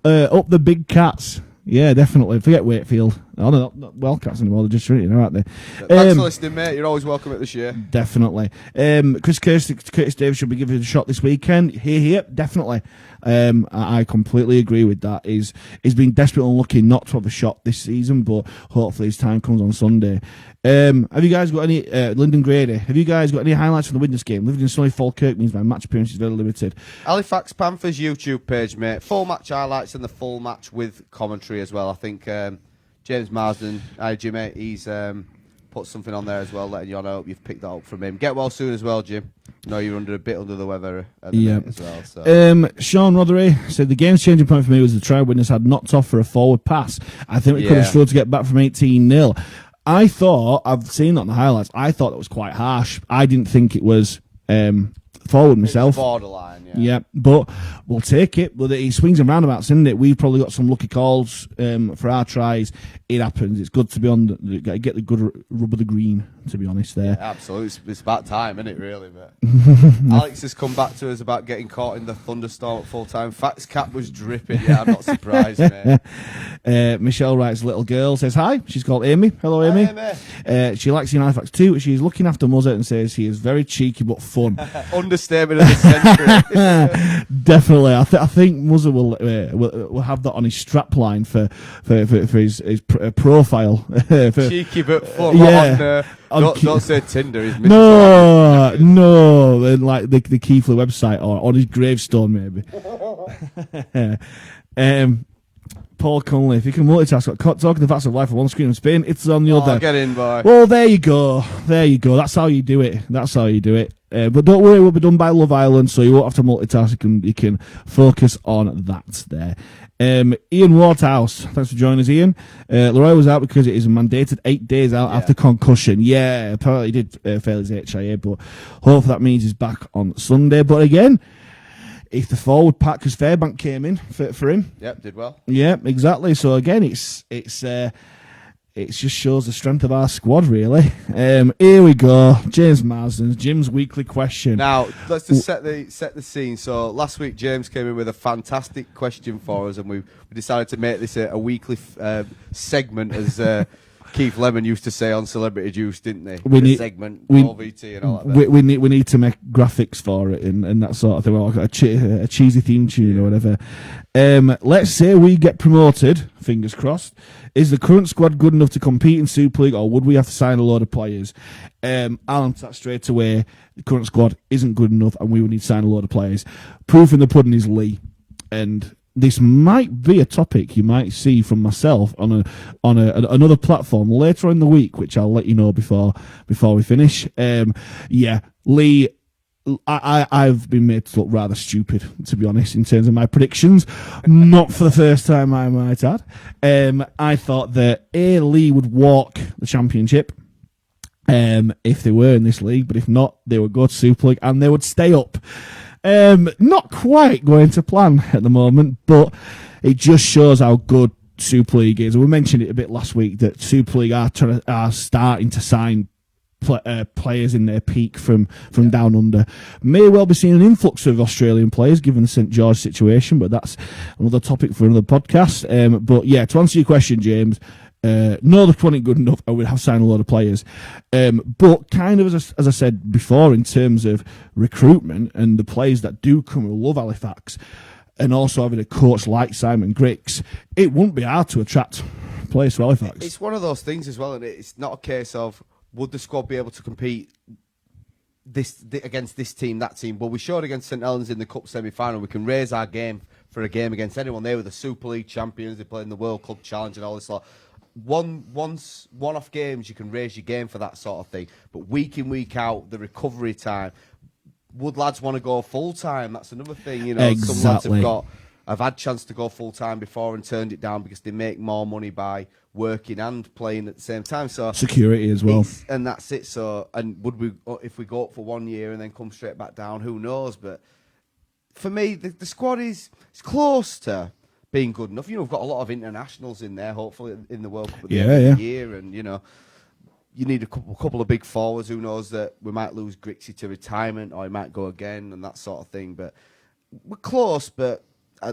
it? Up the big cats. Yeah, definitely. Forget Wakefield. Oh, no, not Wildcats anymore. They're just shrinking, aren't they? Thanks for listening, mate. You're always welcome at this year. Definitely. Curtis Davis should be given a shot this weekend. Here, definitely. I completely agree with that. He's been desperate and lucky not to have a shot this season, but hopefully his time comes on Sunday. Have you guys got any, Lyndon Grady, have you guys got any highlights from the Widnes game? Living in sunny Falkirk means my match appearance is very limited. Halifax Panthers YouTube page, mate. Full match highlights and the full match with commentary as well. I think James Marsden, hi Jimmy, he's put something on there as well, letting you know. I hope you've picked that up from him. Get well soon as well, Jim. I know you're a bit under the weather at the minute as well. So. Sean Rothery said the game's changing point for me was the try Widnes had knocked off for a forward pass. I think we could have struggled to get back from 18-0. I thought, I've seen that in the highlights, I thought it was quite harsh. I didn't think it was forward myself. It's borderline, yeah. Yeah, but we'll take it. But he swings and roundabouts, isn't it? We've probably got some lucky calls for our tries. It happens. It's good to be on. Get the good rub of the green. To be honest, there. Yeah, absolutely, it's about time, isn't it? Really, but Alex has come back to us about getting caught in the thunderstorm at full time. Fax cap was dripping. Yeah, I'm not surprised, mate. Michelle writes, little girl says hi. She's called Amy. Hello, Amy. Hi, Amy. She likes Halifax too. She's looking after Muzzer and says he is very cheeky but fun. Understatement of the century. Definitely, I think Muzzer will have that on his strap line for his profile. Cheeky but fun. Yeah. Don't say Tinder. He's no, like the Keithley website or on his gravestone maybe. Paul Conley, if you can multitask, talking the facts of life on one screen and spin, it's on the other. Get in, boy. Well, there you go. That's how you do it. But don't worry, we'll be done by Love Island, so you won't have to multitask. You can focus on that there. Ian Waterhouse, thanks for joining us, Ian. Leroy was out because it is mandated 8 days out after concussion. Yeah, apparently he did fail his HIA, but hopefully that means he's back on Sunday. But again, if the forward pack, because Fairbank came in for him. Yep, did well. Yeah, exactly. So again, it just shows the strength of our squad, really. Here we go. James Marsden, Jim's weekly question. Now, let's just set the scene. So last week, James came in with a fantastic question for us, and we decided to make this a weekly segment, as Keith Lemon used to say on Celebrity Juice, didn't they? Segment, OVT and all that. We need to make graphics for it and that sort of thing, or a cheesy theme tune or whatever. Let's say we get promoted, fingers crossed. Is the current squad good enough to compete in Super League, or would we have to sign a load of players? Alan said straight away, the current squad isn't good enough and we would need to sign a load of players. Proof in the pudding is Lee. And this might be a topic you might see from myself on another platform later in the week, which I'll let you know before we finish. Lee, I've been made to look rather stupid, to be honest, in terms of my predictions. Not for the first time, I might add. I thought that Lee would walk the championship if they were in this league, but if not, they would go to Super League and they would stay up. Not quite going to plan at the moment, but it just shows how good Super League is. We mentioned it a bit last week that Super League are starting to sign players in their peak from down under. May well be seeing an influx of Australian players given the St George situation, but that's another topic for another podcast. But yeah, to answer your question, James, no, the squad ain't good enough. I would have signed a lot of players. But kind of as I said before, in terms of recruitment and the players that do come who love Halifax, and also having a coach like Simon Griggs, it wouldn't be hard to attract players to Halifax. It's one of those things as well, and it's not a case of would the squad be able to compete against this team, that team. Well, we showed against St Helens in the Cup semi-final. We can raise our game for a game against anyone. They were the Super League champions. They played in the World Club Challenge and all this lot. One-off games, you can raise your game for that sort of thing. But week in, week out, the recovery time. Would lads want to go full time? That's another thing. You know, Exactly. some lads have had chance to go full time before and turned it down because they make more money by working and playing at the same time. So security as well, and that's it. So, and would we, if we go up for 1 year and then come straight back down? Who knows? But for me, the squad is close to being good enough. You know, we've got a lot of internationals in there. Hopefully, in the World Cup at the end of the year, and you know. You need a couple of big forwards. Who knows that we might lose Grixie to retirement or he might go again and that sort of thing. But we're close, but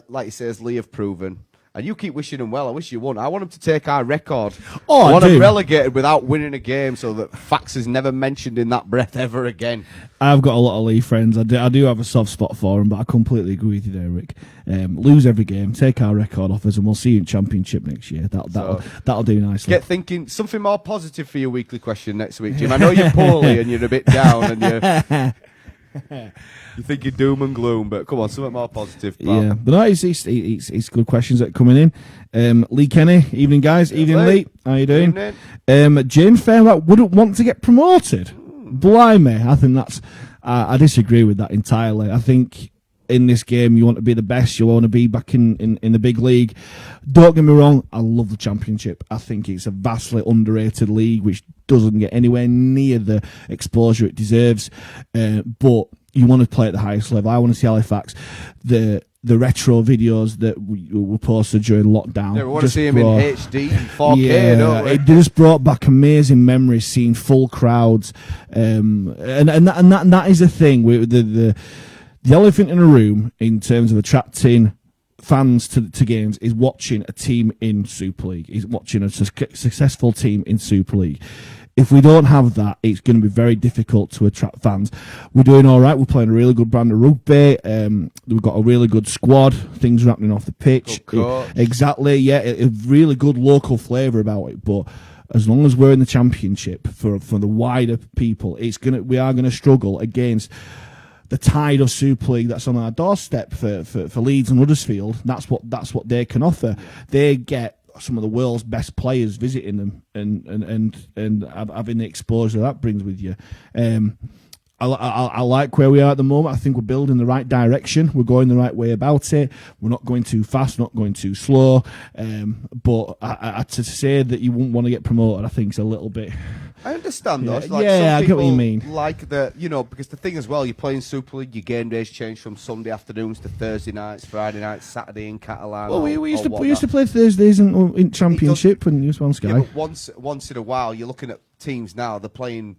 like you say, as Lee have proven, and you keep wishing them well. I wish you won. I want them to take our record. Oh, I want them relegated without winning a game so that Fax is never mentioned in that breath ever again. I've got a lot of Lee friends. I do have a soft spot for him, but I completely agree with you there, Rick. Lose every game, take our record off us, and we'll see you in Championship next year. That'll do nicely. Get thinking something more positive for your weekly question next week, Jim. I know you're poorly and you're a bit down and you're thinking doom and gloom, but come on, something more positive. Pal. Yeah, but no, it's good questions that are coming in. Lee Kenny, evening guys, evening Lee. How you doing? James Fairback wouldn't want to get promoted. Blimey, I think that's. I disagree with that entirely. I think in this game you want to be the best. You want to be back in the big league. Don't get me wrong, I love the Championship. I think it's a vastly underrated league which doesn't get anywhere near the exposure it deserves. But you want to play at the highest level. I want to see Halifax. The retro videos that were posted during lockdown. Yeah, we want to see him in HD, 4K, don't we? It just brought back amazing memories, seeing full crowds, and that is the thing. The elephant in the room in terms of attracting fans to games is watching a team in Super League. Is watching a successful team in Super League. If we don't have that, it's going to be very difficult to attract fans. We're doing all right. We're playing a really good brand of rugby. We've got a really good squad. Things are happening off the pitch. Exactly, yeah. A really good local flavour about it. But as long as we're in the Championship, for the wider people, we are going to struggle against the tide of Super League that's on our doorstep for Leeds and Huddersfield. That's what they can offer. They get some of the world's best players visiting them and having the exposure that brings with you. I like where we are at the moment. I think we're building the right direction. We're going the right way about it. We're not going too fast, not going too slow. But to say that you wouldn't want to get promoted, I think is a little bit. I understand though. I get what you mean. Like because the thing as well, you're playing Super League. Your game days change from Sunday afternoons to Thursday nights, Friday nights, Saturday in Catalan. Well, we used to play Thursdays in Championship when you was on Sky. Yeah, but once in a while, you're looking at teams now. They're playing.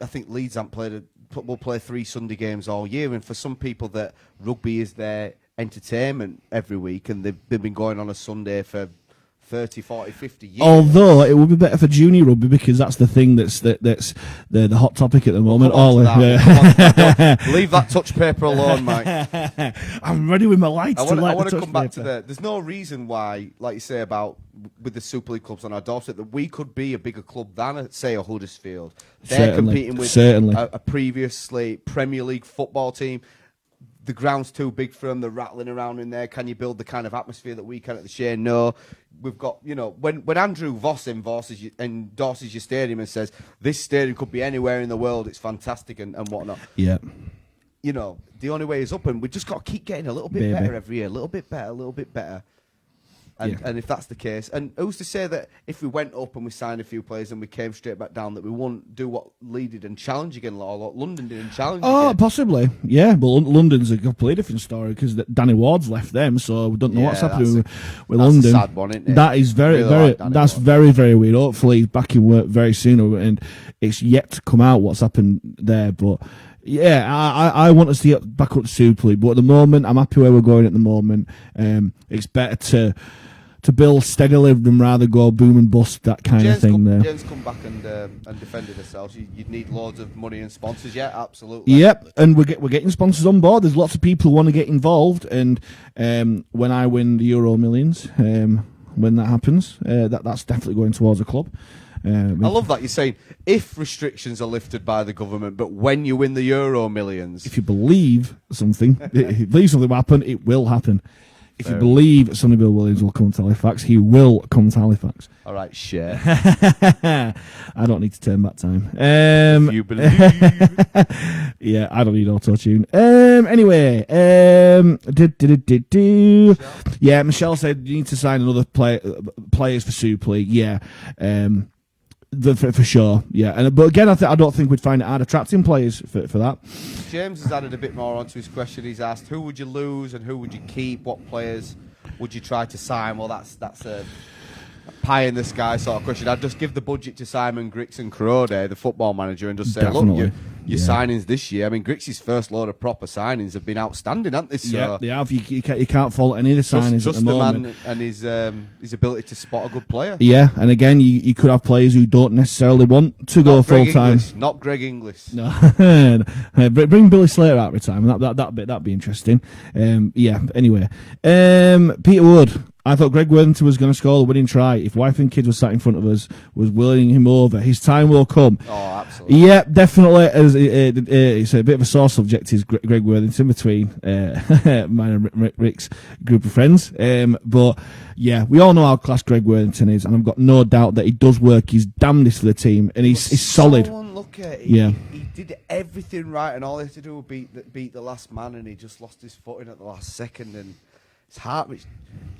I think Leeds haven't played. We'll play 3 Sunday games all year, and for some people that rugby is their entertainment every week, and they've been going on a Sunday for 30, 40, 50 years. Although it would be better for junior rugby because that's the thing that's the hot topic at the moment. Leave that touch paper alone, Mike. I'm ready with my lights. I want to come back to that. There's no reason why, like you say about with the Super League clubs on our doorstep, that we could be a bigger club than, say, a Huddersfield. They're competing with a previously Premier League football team. The ground's too big for them. They're rattling around in there. Can you build the kind of atmosphere that we can at the Shane? No. We've got, when Andrew Voss endorses your stadium and says, this stadium could be anywhere in the world, it's fantastic and whatnot. Yeah. The only way is up, and we've just got to keep getting a little bit better every year. A little bit better. And if that's the case, and who's to say that if we went up and we signed a few players and we came straight back down, that we won't do what Lee did and challenge again, or what London did and challenge again? Oh, possibly, yeah. But London's a completely different story because Danny Ward's left them, so we don't know what's happening with London. That's a sad one, isn't it? That is very, very weird. Hopefully, he's back in work very soon, and it's yet to come out what's happened there, but. Yeah, I want us to get back up to Super League, but at the moment, I'm happy where we're going at the moment. It's better to build steadily than rather go boom and bust, that kind of thing. Jen's come back and defended herself. You'd need loads of money and sponsors, yeah, absolutely. Yep, and we're getting sponsors on board. There's lots of people who want to get involved, and when I win the Euro Millions, when that happens, that's definitely going towards a club. I love that you're saying if restrictions are lifted by the government, but when you win the Euro Millions. If you believe something, if you believe something will happen, it will happen. If you believe Sonny Bill Williams will come to Halifax, he will come to Halifax. All right, share. I don't need to turn back time. If you believe. Yeah, I don't need auto-tune. Anyway, yeah, Michelle said you need to sign another players for Super League. Yeah, for sure. Yeah, but again, I don't think we'd find it hard attracting players for that. James has added a bit more onto his question. He's asked, who would you lose and who would you keep? What players would you try to sign? Well, that's a pie in the sky sort of question. I'd just give the budget to Simon Grix and Crowday, the football manager, and just say, Definitely. look, your signings this year. I mean, Grix's first load of proper signings have been outstanding, haven't they? So Yeah, they have. You can't fault any of the signings just at the moment. man and his ability to spot a good player. Yeah, and again, you could have players who don't necessarily want to go full time. Not Greg Inglis. No, bring Billy Slater out of retirement. That'd be interesting. Yeah. Anyway, Peter Wood. I thought Greg Worthington was going to score the winning try. If Wife and Kids was sat in front of us, was willing him over. His time will come. Oh, absolutely. Yeah, definitely. It's a bit of a sore subject, is Greg Worthington, between mine and Rick's group of friends. But yeah, we all know how class Greg Worthington is, and I've got no doubt that he does work his damnedest for the team, and he's solid. He did everything right, and all he had to do was beat the last man, and he just lost his footing at the last second, and it's hard.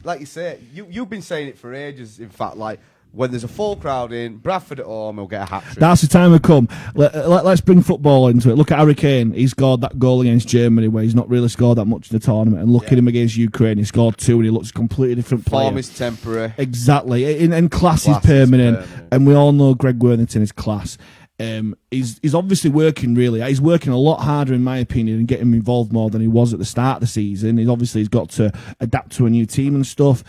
Like you say, you've been saying it for ages. In fact, like when there's a full crowd in, Bradford at home, he'll get a hat-trick. That's the time to come. Let's bring football into it. Look at Harry Kane. He scored that goal against Germany where he's not really scored that much in the tournament. And look at him against Ukraine. He scored 2 and he looks a completely different player. Form is temporary. Exactly. And class is permanent. And we all know Greg Worthington is class. He's obviously working really. He's working a lot harder, in my opinion, and getting involved more than he was at the start of the season. He's got to adapt to a new team and stuff.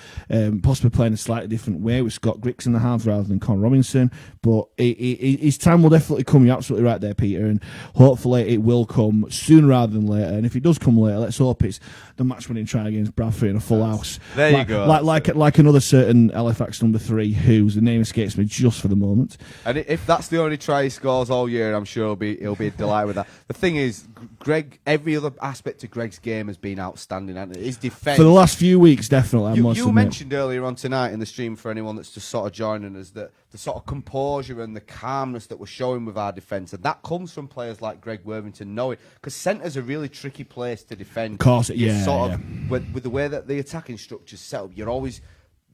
Possibly playing a slightly different way with Scott Grix in the halves rather than Con Robinson. But his time will definitely come. You're absolutely right there, Peter. And hopefully it will come sooner rather than later. And if it does come later, let's hope it's the match-winning try against Bradford in a full house. There you go. Like another certain Halifax number 3, whose the name escapes me just for the moment. And if that's the only try he scores all year, I'm sure he'll be delighted with that. The thing is, Greg, every other aspect of Greg's game has been outstanding, hasn't it? His defence. For the last few weeks, definitely. You mentioned earlier on tonight in the stream, for anyone that's just sort of joining us, that the sort of composure and the calmness that we're showing with our defence, and that comes from players like Greg Worthington knowing, because centre's a really tricky place to defend. Of course, With the way that the attacking structure's set up, you're always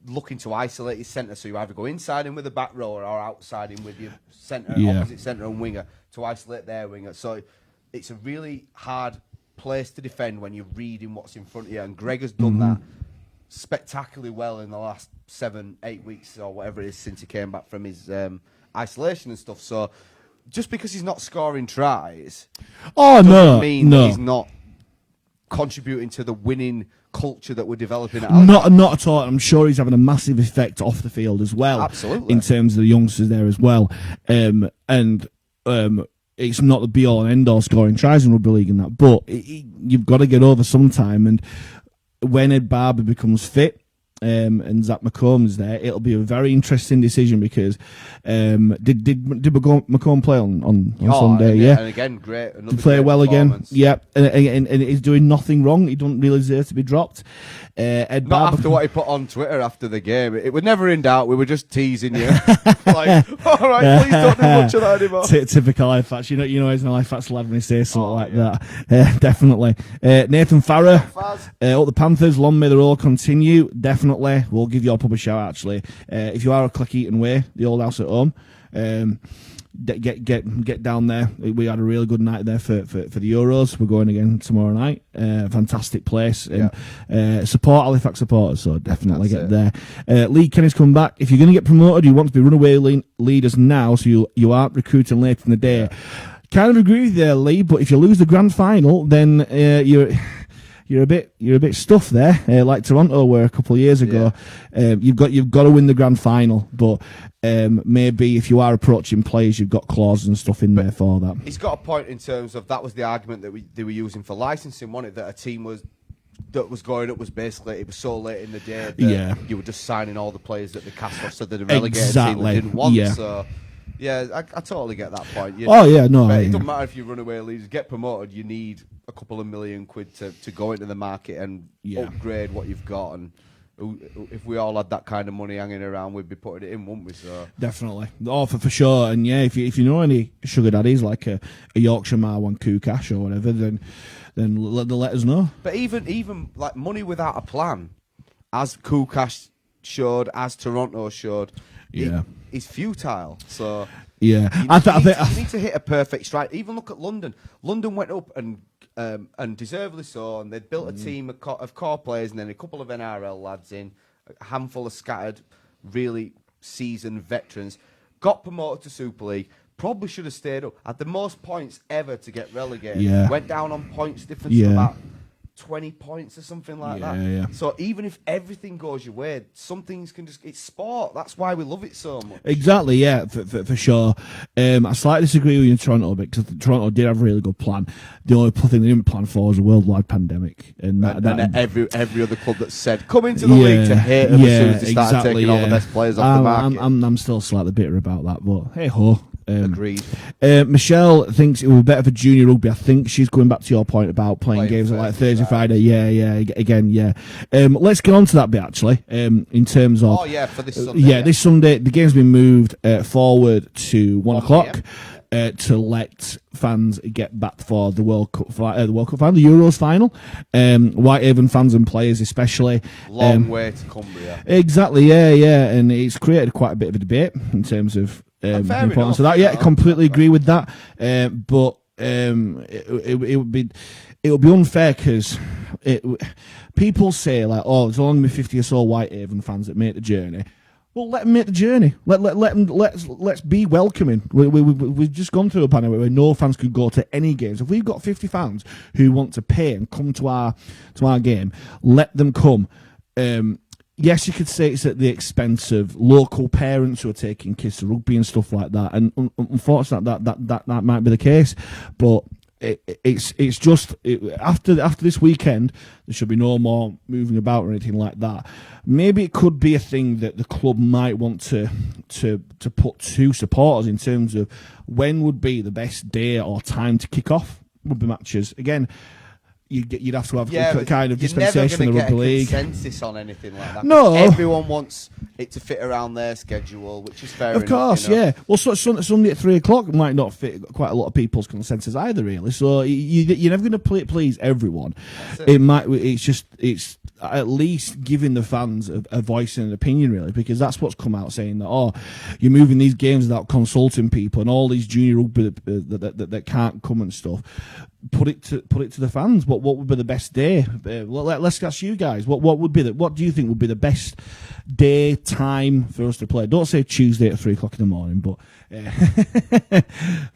looking to isolate your centre, so you either go inside him with a back rower or outside him with your opposite centre and winger to isolate their winger. So it's a really hard place to defend when you're reading what's in front of you, and Greg has done that spectacularly well in the last 7-8 weeks or whatever it is since he came back from his isolation and stuff. So just because he's not scoring tries doesn't mean that he's not contributing to the winning culture that we're developing at Not at all. I'm sure he's having a massive effect off the field as well. Absolutely. In terms of the youngsters there as well. It's not the be all and end all scoring tries in rugby league and that, but you've got to get over sometime. And when Ed Barber becomes fit, and Zach McComb's there, it'll be a very interesting decision because did McComb play on Sunday? Yeah, and again, great. To play well again. Yeah, and he's doing nothing wrong. He don't really deserve to be dropped. Ed Barber, after what he put on Twitter after the game, it was never in doubt. We were just teasing you, like, all right, please don't do much of that anymore. Typical Halifax. You know, he's an Halifax lad when he says something that. Definitely. Nathan Farrer. Up the Panthers. Long may the roll continue. Definitely. We'll give you a proper shout, actually. If you are a Click Eaton Way, the old house at home, get down there. We had a really good night there for the Euros. We're going again tomorrow night. Fantastic place. And, support Halifax supporters, so definitely get there. Lee Kenny's come back. If you're going to get promoted, you want to be runaway leaders now, so you aren't recruiting late in the day. Yeah. Kind of agree with you there, Lee, but if you lose the grand final, then you're a bit stuffed there, like Toronto were a couple of years ago. Yeah. You've got to win the grand final, but maybe if you are approaching players, you've got clauses and stuff in there for that. He's got a point in terms of that was the argument that they were using for licensing, wasn't it? That a team was that was going up was basically it was so late in the day that you were just signing all the players that they cast off, so that the relegated team that didn't want. So yeah, I totally get that point. It doesn't matter if you runaway leaders get promoted. You need a couple of million quid to go into the market and upgrade what you've got. And if we all had that kind of money hanging around, we'd be putting it in, wouldn't we? So definitely, for sure. And yeah, if you know any sugar daddies like a Yorkshire Marwan Kukash or whatever, then let us know. But even like money without a plan, as Kukash showed, as Toronto showed, is futile. So yeah, you need to hit a perfect strike. Even look at London. London went up and deservedly so, and they'd built a team of core players, and then a couple of NRL lads in, a handful of scattered, really seasoned veterans, got promoted to Super League. Probably should have stayed up. Had the most points ever to get relegated. Yeah. Went down on points difference to about 20 points or something like that. Yeah. So even if everything goes your way, some things can just... It's sport. That's why we love it so much. Exactly, yeah, for sure. I slightly disagree with you in Toronto a bit, because Toronto did have a really good plan. The only thing they didn't plan for was a worldwide pandemic. And every other club that said, come into the league to hate them as soon as they started taking all the best players off the market. I'm still slightly bitter about that, but hey-ho. Agreed. Michelle thinks it would be better for junior rugby. I think she's going back to your point about playing games like Thursday, Friday. Yeah. Let's get on to that bit actually. In terms of for this Sunday. This Sunday the game's been moved forward to 1 o'clock to let fans get back for the World Cup final, the Euros final. Whitehaven fans and players especially. Long way to Cumbria. Exactly. Yeah, and it's created quite a bit of a debate in terms of. The importance of that. Yeah, completely agree with that. But it would be unfair because people say like, oh, there's only 50 or so Whitehaven fans that make the journey. Well, let them make the journey. Let's be welcoming. We've just gone through a pandemic where no fans could go to any games. If we've got 50 fans who want to pay and come to our game, let them come. Yes, you could say it's at the expense of local parents who are taking kids to rugby and stuff like that, and unfortunately, that might be the case. But it's just after this weekend, there should be no more moving about or anything like that. Maybe it could be a thing that the club might want to put to supporters in terms of when would be the best day or time to kick off rugby matches again. You'd have to have kind of dispensation from the rugby league. You're never going to get a consensus on anything like that. No. Everyone wants it to fit around their schedule, which is fair enough. Of course, yeah. Well, Sunday at 3 o'clock might not fit quite a lot of people's consensus either, really. So you're never going to please everyone. It's at least giving the fans a voice and an opinion, really, because that's what's come out saying that, you're moving these games without consulting people and all these junior rugby that can't come and stuff. Put it to the fans. What would be the best day? Let's ask you guys. What do you think would be the best day time for us to play? Don't say Tuesday at 3 o'clock in the morning, but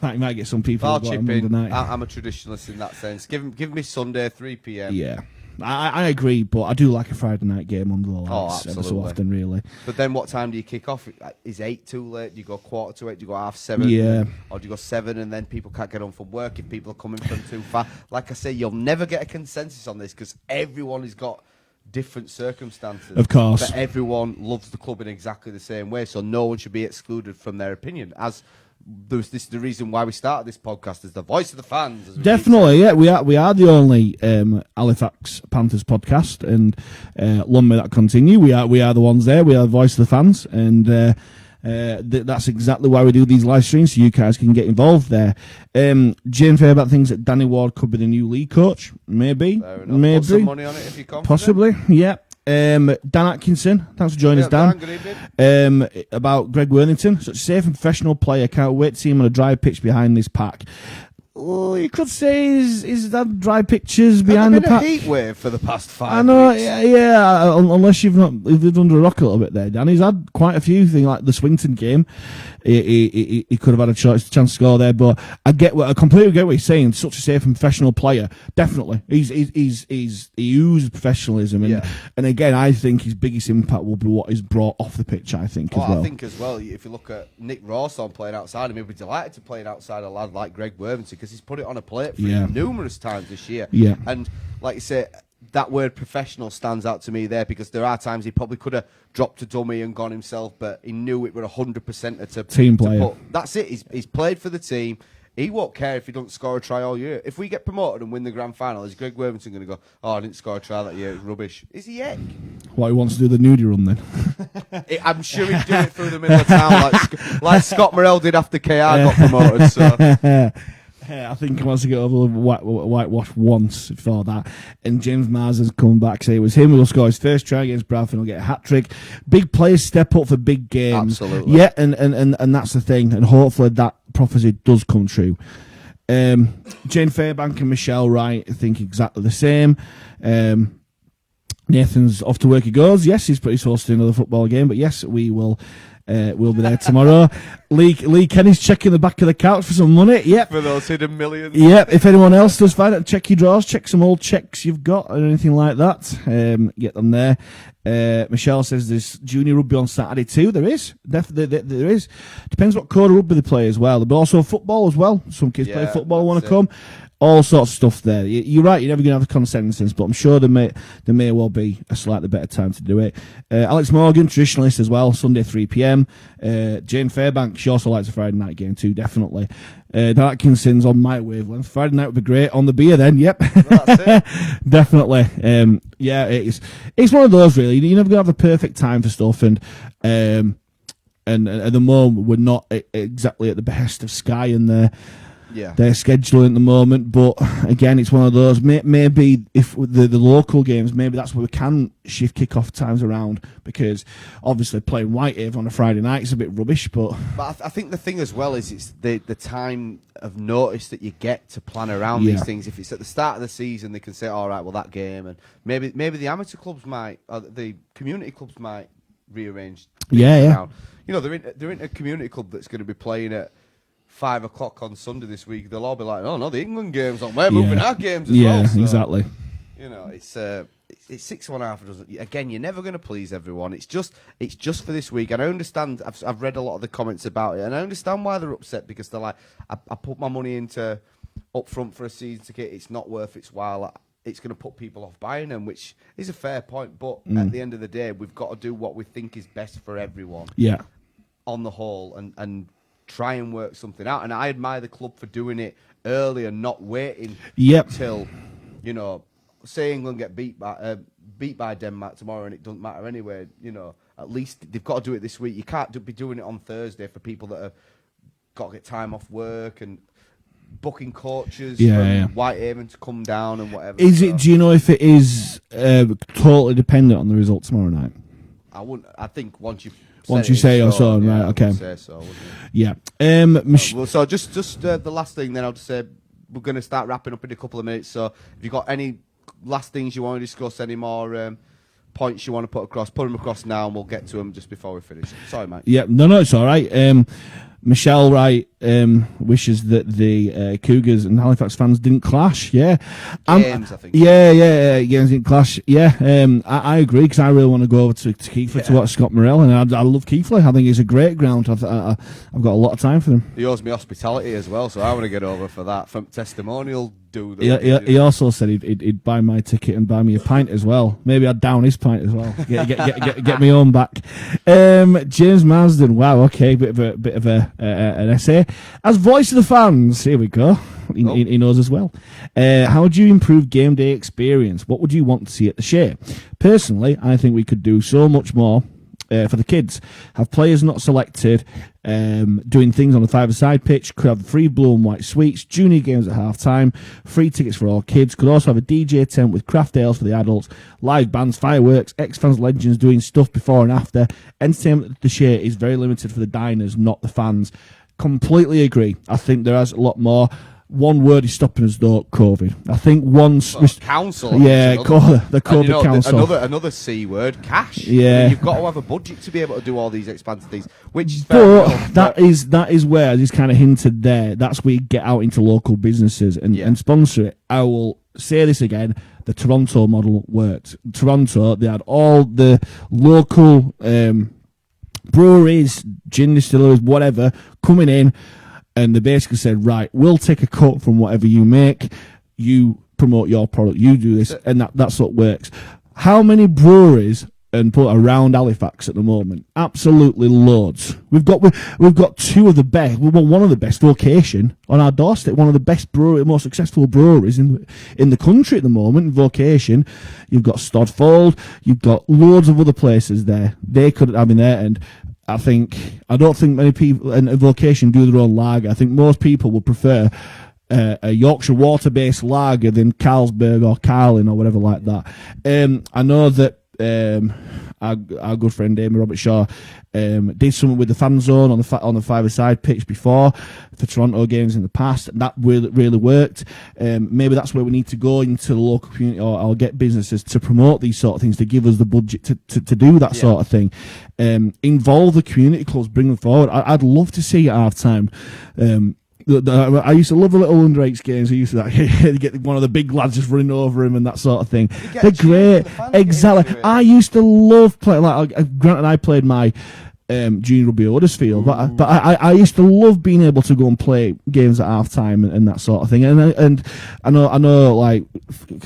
might get some people. I'll chip in. I'm a traditionalist in that sense. Give me Sunday 3 p.m. Yeah. I agree, but I do like a Friday night game under the lights ever so often, really. But then what time do you kick off? Is 8 too late? Do you go 8:15? Do you go 7:30? Yeah. Or do you go 7 and then people can't get home from work if people are coming from too far? Like I say, you'll never get a consensus on this because everyone has got different circumstances. Of course. But everyone loves the club in exactly the same way, so no one should be excluded from their opinion. This is the reason why we started this podcast, is the voice of the fans. Definitely, yeah. We are the only Halifax Panthers podcast, and long may that continue. We are the ones there. We are the voice of the fans, and that's exactly why we do these live streams, so you guys can get involved there. Jane Fairback thinks that Danny Ward could be the new league coach. Maybe. Put some money on it if you're confident. Possibly, yeah. Dan Atkinson, thanks for joining us, Dan. Good evening. About Greg Worthington, such a safe and professional player. Can't wait to see him on a dry pitch behind this pack. Oh, you could say is that dry pitches behind the pack. A heat wave for the past 5 I know, weeks. yeah. Unless you've lived under a rock a little bit there, Dan. He's had quite a few things, like the Swinton game. He could have had a chance to score there, but I completely get what he's saying. Such a safe and professional player, definitely. He oozes professionalism, and again, I think his biggest impact will be what is brought off the pitch. I think as well. I think as well, if you look at Nick Rawson playing outside, he'd be delighted to play outside a lad like Greg Worthington because he's put it on a plate for him numerous times this year. Yeah. And like you say, that word professional stands out to me there, because there are times he probably could have dropped a dummy and gone himself, but he knew it were 100% to team player. That's it. He's played for the team. He won't care if he don't score a try all year. If we get promoted and win the grand final, is Greg Worthington going to go, oh, I didn't score a try that year, it's rubbish? Is he heck? What, he wants to do the nudie run then? I'm sure he'd do it through the middle of town like Scott Morrell did after KR got promoted. So. I think he wants to get over the whitewash once before that. And James Mars has come back, say it was him who will score his first try against Bradford and he'll get a hat-trick. Big players step up for big games. Absolutely. Yeah, and that's the thing. And hopefully that prophecy does come true. Jane Fairbank and Michelle Wright think exactly the same. Nathan's off to work he goes. Yes, he's pretty supposed to do another football game, but yes, we'll be there tomorrow. Lee Kenny's checking the back of the couch for some money. Yep. For those hidden millions. Yep. If anyone else does find it, check your drawers, check some old checks you've got or anything like that. Get them there. Michelle says there's junior rugby on Saturday too. There is. Definitely there is. Depends what code of rugby they play as well. But also football as well. Some kids play football, want to come. All sorts of stuff there. You're right, you're never going to have a consensus, but I'm sure there may well be a slightly better time to do it. Alex Morgan, traditionalist as well, Sunday 3 p.m. Jane Fairbank, she also likes a Friday night game too, definitely. Dan Atkinson's on my wavelength. Friday night would be great. On the beer then, yep. Well, that's it. Definitely. Yeah, it's one of those really. You're never going to have the perfect time for stuff, and at the moment we're not exactly at the behest of Sky and their scheduling at the moment, but again, it's one of those. Maybe if the local games, maybe that's where we can shift kick-off times around, because obviously playing Whitehaven on a Friday night is a bit rubbish. But I think the thing as well is it's the time of notice that you get to plan around these things. If it's at the start of the season, they can say, all right, well, that game, and maybe the amateur clubs might, or the community clubs might rearrange. Around. You know, they're in a community club that's going to be playing at 5 o'clock on Sunday this week. They'll all be like, oh no, the England game's on. We're moving our games as well. Yeah, exactly. You know, it's 6.5 dozen. Again, you're never going to please everyone. It's just for this week. And I understand. I've read a lot of the comments about it, and I understand why they're upset, because they're like, I put my money into up front for a season ticket. It's not worth its while. It's going to put people off buying them, which is a fair point. But at the end of the day, we've got to do what we think is best for everyone. Yeah. On the whole, and try and work something out. And I admire the club for doing it early and not waiting till, you know, say England get beat by Denmark tomorrow and it doesn't matter anyway. You know, at least they've got to do it this week. You can't be doing it on Thursday for people that have got to get time off work and booking coaches from Whitehaven to come down and whatever. Is it? Do you know if it is totally dependent on the result tomorrow night? I wouldn't. I think once you say or so, right? Okay. Say so, yeah. So just the last thing, then I'll just say we're going to start wrapping up in a couple of minutes. So if you've got any last things you want to discuss, any more points you want to put them across now, and we'll get to them just before we finish. Sorry, mate. Yeah. No, it's all right. Michelle Wright wishes that the Cougars and Halifax fans didn't clash. Yeah, games, I think. Yeah, games didn't clash. Yeah, I agree, because I really want to go over to Keighley to watch Scott Morrell, and I love Keighley. I think it's a great ground. I've got a lot of time for them. He owes me hospitality as well, so I want to get over for that. From testimonial, dude. He also said he'd buy my ticket and buy me a pint as well. Maybe I'd down his pint as well. Get me own back. James Marsden. Wow. Okay, bit of an essay as voice of the fans. Here we go. He knows as well. How would you improve game day experience? What would you want to see at the Shea? Personally, I think we could do so much more for the kids. Have players not selected, doing things on the five-a-side pitch. Could have free blue and white sweets, junior games at half-time, free tickets for all kids. Could also have a DJ tent with craft ales for the adults, live bands, fireworks, ex-fans, legends doing stuff before and after. Entertainment at the Shea is very limited for the diners, not the fans. Completely agree. I think there is a lot more. One word is stopping us though: COVID. I think once council, the COVID council. Another C word: cash. Yeah, I mean, you've got to have a budget to be able to do all these expansive things. Which is fair enough, that is where, as is kind of hinted there, that's where you get out into local businesses and sponsor it. I will say this again: the Toronto model worked. Toronto, they had all the local breweries, gin distilleries, whatever, coming in. And they basically said, right, we'll take a cut from whatever you make. You promote your product. You do this, and that's what works. How many breweries and put around Halifax at the moment? Absolutely loads. We've got two of the best. Well, one of the best, Vocation, on our doorstep. One of the best most successful breweries in the country at the moment. Vocation. You've got Stodfold. You've got loads of other places there. They could have been there, and I don't think many people and Vocation do their own lager. I think most people would prefer a Yorkshire water-based lager than Carlsberg or Carlin or whatever like that. I know that our good friend Amy Robert Shaw did something with the fan zone on the five-a-side pitch before for Toronto games in the past, and that really worked. Maybe that's where we need to go into the local community or get businesses to promote these sort of things, to give us the budget to do that sort of thing. Involve the community clubs, bring them forward. I'd love to see at half time. I used to love the little under-8s games. I used to get one of the big lads just running over him and that sort of thing. They're great. Exactly. I used to love playing. Granted, I played my junior rugby at Huddersfield, but I used to love being able to go and play games at half time and that sort of thing. And I know like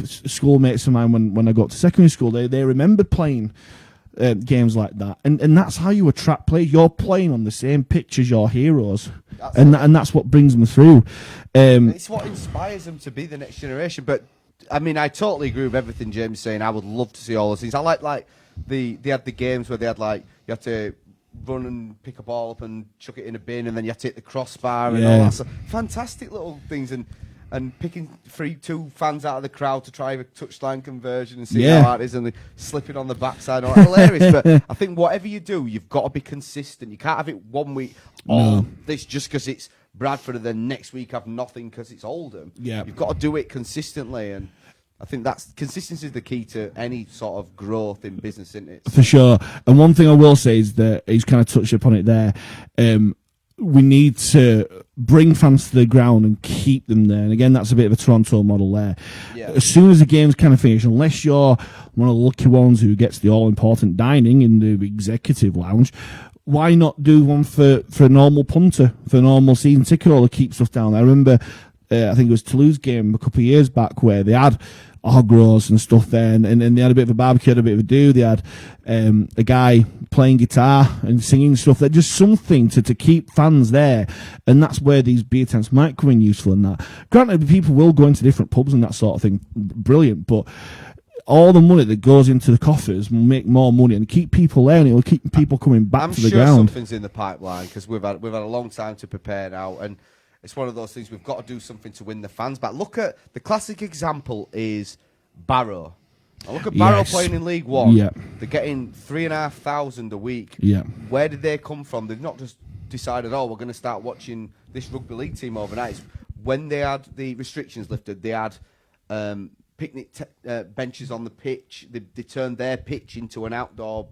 schoolmates of mine when I got to secondary school, they remembered playing games like that, and that's how you attract players. You're playing on the same pitch as your heroes, and that's what brings them through. It's what inspires them to be the next generation. But I mean, I totally agree with everything James is saying. I would love to see all those things. I like they had the games where they had like you had to run and pick a ball up and chuck it in a bin, and then you had to hit the crossbar and all that stuff. Fantastic little things, and picking two fans out of the crowd to try a touchline conversion and see how hard it is, and they slipping on the backside. All hilarious. But I think whatever you do, you've got to be consistent. You can't have it one week, this just because it's Bradford, and then next week have nothing because it's Oldham. Yeah. You've got to do it consistently, and I think consistency is the key to any sort of growth in business, isn't it? For sure. And one thing I will say is that he's kind of touched upon it there. We need to bring fans to the ground and keep them there. And again, that's a bit of a Toronto model there. Yeah. As soon as the game's kind of finished, unless you're one of the lucky ones who gets the all-important dining in the executive lounge, why not do one for a normal punter, for a normal season ticket holder, keep stuff down there? I remember, I think it was Toulouse game a couple of years back where they had hog and stuff there, and they had a bit of a barbecue, had a bit of a do. They had a guy playing guitar and singing stuff. They're just something to keep fans there, and that's where these beer tents might come in useful. And that, granted, people will go into different pubs and that sort of thing, brilliant, but all the money that goes into the coffers will make more money and keep people there, and it will keep people coming back to the ground. I'm sure something's in the pipeline because we've had a long time to prepare now, and it's one of those things we've got to do something to win the fans back. Look at the classic example is Barrow. Now look at Barrow playing in League One. Yeah. They're getting 3,500 a week. Yeah. Where did they come from? They've not just decided, we're going to start watching this rugby league team overnight. When they had the restrictions lifted, they had picnic benches on the pitch. They turned their pitch into an outdoor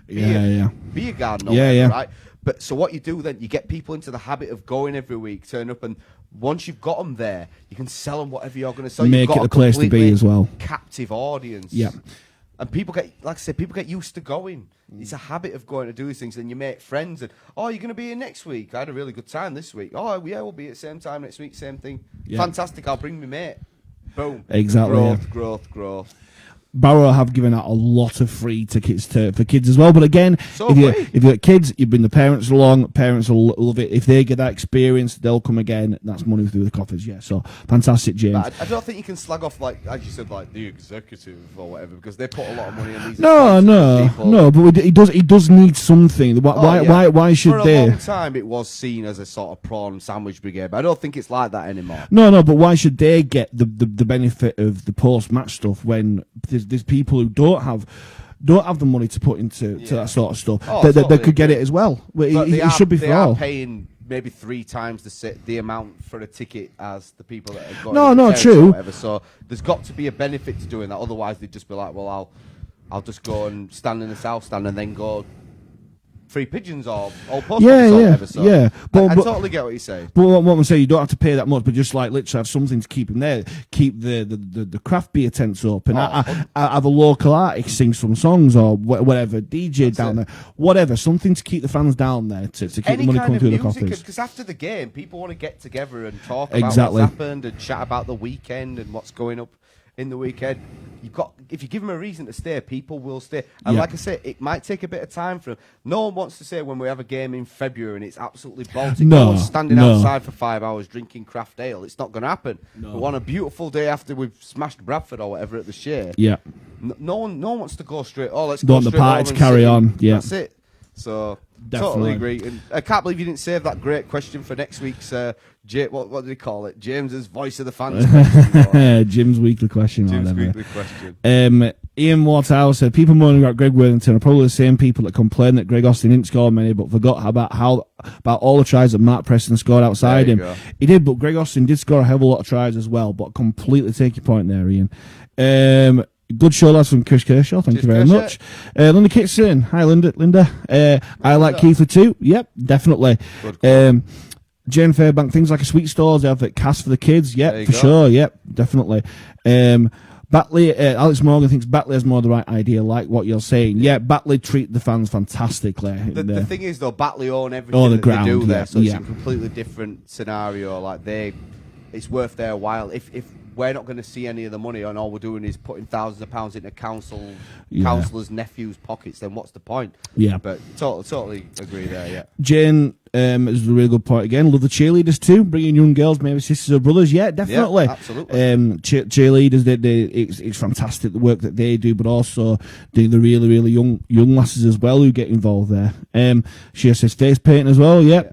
beer garden. Right? But so what you do then, you get people into the habit of going every week, turn up, and once you've got them there, you can sell them whatever you're going to sell. Make it a place to be as well. Captive audience. Yeah. And people get, like I said, people get used to going. It's a habit of going to do these things, and you make friends. And you're going to be here next week. I had a really good time this week. Oh yeah, we'll be at the same time next week. Same thing. Yeah. Fantastic. I'll bring my mate. Boom. Exactly. Growth. Barrow have given out a lot of free tickets for kids as well. But again, if you've got kids, you bring the parents along. Parents will love it. If they get that experience, they'll come again. That's money through the coffers. Yeah, so fantastic, James. But I don't think you can slag off, like as you said, like the executive or whatever, because they put a lot of money in these. No. But he does need something. Why should they? For a long time, it was seen as a sort of prawn sandwich brigade, but I don't think it's like that anymore. No. But why should they get the benefit of the post match stuff when there's people who don't have the money to put into that sort of stuff that could get it as well. It should be for all. They are paying maybe 3 times the amount for a ticket as the people that are going. No, true. Whatever. So there's got to be a benefit to doing that. Otherwise, they'd just be like, well, I'll just go and stand in the south stand and then go free pigeons or post office or whatever. So But I totally get what you say. But what I'm saying, you don't have to pay that much, but just like literally have something to keep them there, keep the craft beer tents open. I have a local artist sing some songs or whatever, DJ down there, whatever, something to keep the fans down there to keep the money coming through the coffers. Because after the game, people want to get together and talk about what's happened and chat about the weekend and what's going up. in the weekend. If you give them a reason to stay, people will stay. And like I say, it might take a bit of time for them. No one wants to say when we have a game in February and it's absolutely Baltic. No one's standing outside for 5 hours drinking craft ale. It's not going to happen. No. But on a beautiful day after we've smashed Bradford or whatever at the Shea, no one wants to go straight. Oh, let's go straight. The party to carry on. Yeah, that's it. So totally agree. And I can't believe you didn't save that great question for next week's. What do they call it? James's voice of the fans question. Jim's weekly question. Jim's weekly question. Ian Waterhouse said people moaning about Greg Worthington are probably the same people that complain that Greg Austin didn't score many, but forgot about all the tries that Mark Preston scored outside him. Go. He did, but Greg Austin did score a hell of a lot of tries as well. But completely take your point there, Ian. Good show, lads, from Chris Kershaw. Thank you very much. Linda Kitson. Hi, Linda. I like Keithley too. Yep, definitely. Jane Fairbank, things like a sweet stores, they have it cast for the kids. Yep, for sure. Yep, definitely. Batley, Alex Morgan thinks Batley has more the right idea, like what you're saying. Yeah, Batley treat the fans fantastically. The thing is, though, Batley own everything that they do there, so it's a completely different scenario. Like it's worth their while. If we're not going to see any of the money and all we're doing is putting thousands of pounds into councillors' nephews' pockets, then what's the point? Yeah. But totally agree there, yeah. Jane is a really good point again. Love the cheerleaders too, bringing young girls, maybe sisters or brothers. Yeah, definitely. Yeah, absolutely. Cheerleaders, it's fantastic the work that they do, but also the really, really young lasses as well who get involved there. She says face painting as well, yeah.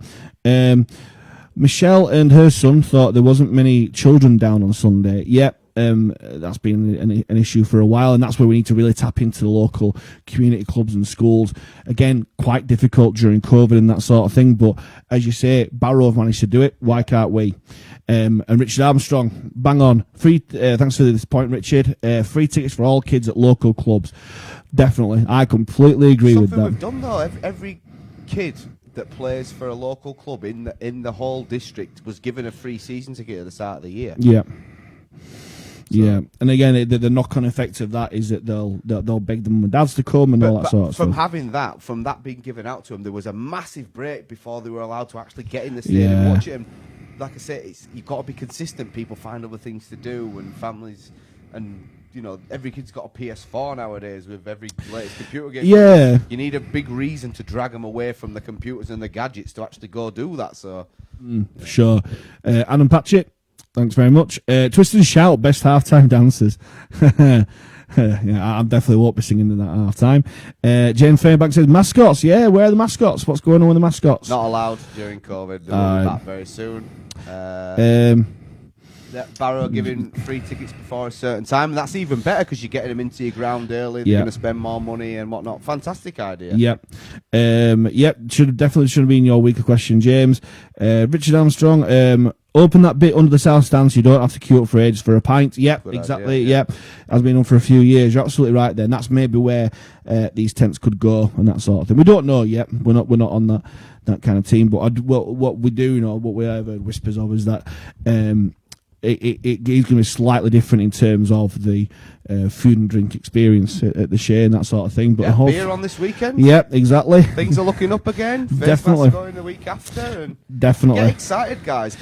Michelle and her son thought there wasn't many children down on Sunday. Yep, that's been an issue for a while, and that's where we need to really tap into the local community clubs and schools. Again, quite difficult during COVID and that sort of thing, but as you say, Barrow have managed to do it. Why can't we? And Richard Armstrong, bang on. Free. Thanks for this point, Richard. Free tickets for all kids at local clubs. Definitely, I completely agree with that. Something we've done though. Every kid that plays for a local club in the whole district was given a free season ticket at the start of the year. Yeah. Yeah, and again, the knock-on effect of that is that they'll beg them and dads to come and all that sort of stuff. From that being given out to them, there was a massive break before they were allowed to actually get in the stadium and watch it. And like I say, you've got to be consistent. People find other things to do, and families, and every kid's got a PS4 nowadays with every latest computer game. Yeah, you need a big reason to drag them away from the computers and the gadgets to actually go do that. So, for sure. Adam Patchett. Thanks very much. Twist and Shout, best halftime dancers. Yeah, I definitely won't be singing in that halftime. Jane Fairbank says, mascots. Yeah, where are the mascots? What's going on with the mascots? Not allowed during COVID. They'll be back very soon. Barrow giving free tickets before a certain time. And that's even better because you're getting them into your ground early. They're going to spend more money and whatnot. Fantastic idea. Yep. Should have been your weekly question, James. Richard Armstrong, open that bit under the south stand so you don't have to queue up for ages for a pint. Yep, good exactly. Idea, Yep, has been on for a few years. You're absolutely right there. And that's maybe where these tents could go and that sort of thing. We don't know yet. We're not on that kind of team. But what we do know, what we have heard whispers of, is that it is going to be slightly different in terms of the food and drink experience at the Shea and that sort of thing. But beer on this weekend. Yep, exactly. Things are looking up again. Definitely. Going the week after. And definitely. Get excited, guys.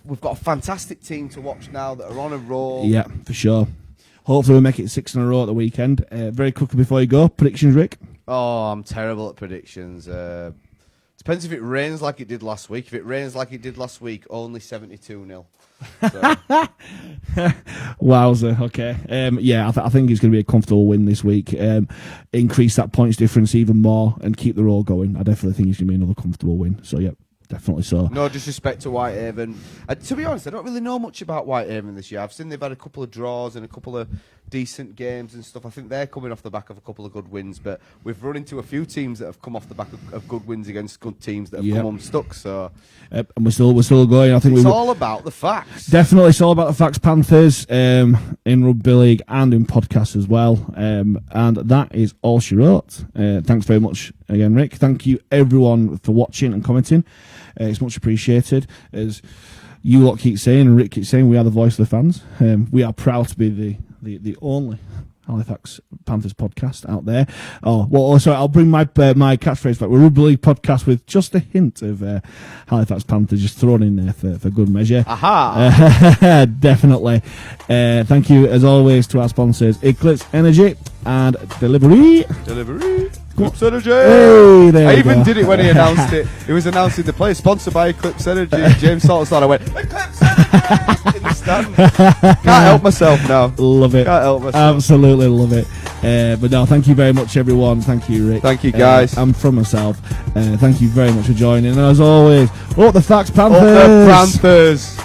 We've got a fantastic team to watch now that are on a roll. Yeah, for sure. Hopefully we make it 6 in a row at the weekend. Very quickly before you go, predictions, Rick? Oh, I'm terrible at predictions. Depends if it rains like it did last week. If it rains like it did last week, only 72-0. Wowzer, okay. I think it's going to be a comfortable win this week. Increase that points difference even more and keep the roll going. I definitely think it's going to be another comfortable win. So, yeah. Definitely so. No disrespect to Whitehaven. To be honest, I don't really know much about Whitehaven this year. I've seen they've had a couple of draws and a couple of decent games and stuff. I think they're coming off the back of a couple of good wins, but we've run into a few teams that have come off the back of good wins against good teams that have come unstuck. So, and we're still going. I think it's all about the facts. Definitely, it's all about the facts. Panthers in rugby league and in podcasts as well. And that is all she wrote. Thanks very much again, Rick. Thank you everyone for watching and commenting. It's much appreciated. As you lot keep saying and Rick keeps saying, we are the voice of the fans. We are proud to be the only Halifax Panthers podcast out there. Oh, well, sorry, I'll bring my catchphrase back. We're a rugby league podcast with just a hint of Halifax Panthers just thrown in there for good measure. Aha! Definitely. Thank you, as always, to our sponsors, Eclipse Energy and Delivery. Eclipse Energy! Hey, there I we even go. did it when he announced it. It was announcing the play, sponsored by Eclipse Energy. James Saltonstone. I went, Eclipse Energy! In the stand. Can't help myself now. Love it. Can't help myself. Absolutely love it. But no, thank you very much, everyone. Thank you, Rick. Thank you, guys. And from myself, thank you very much for joining. And as always, up the Facts Panthers! Up the Panthers!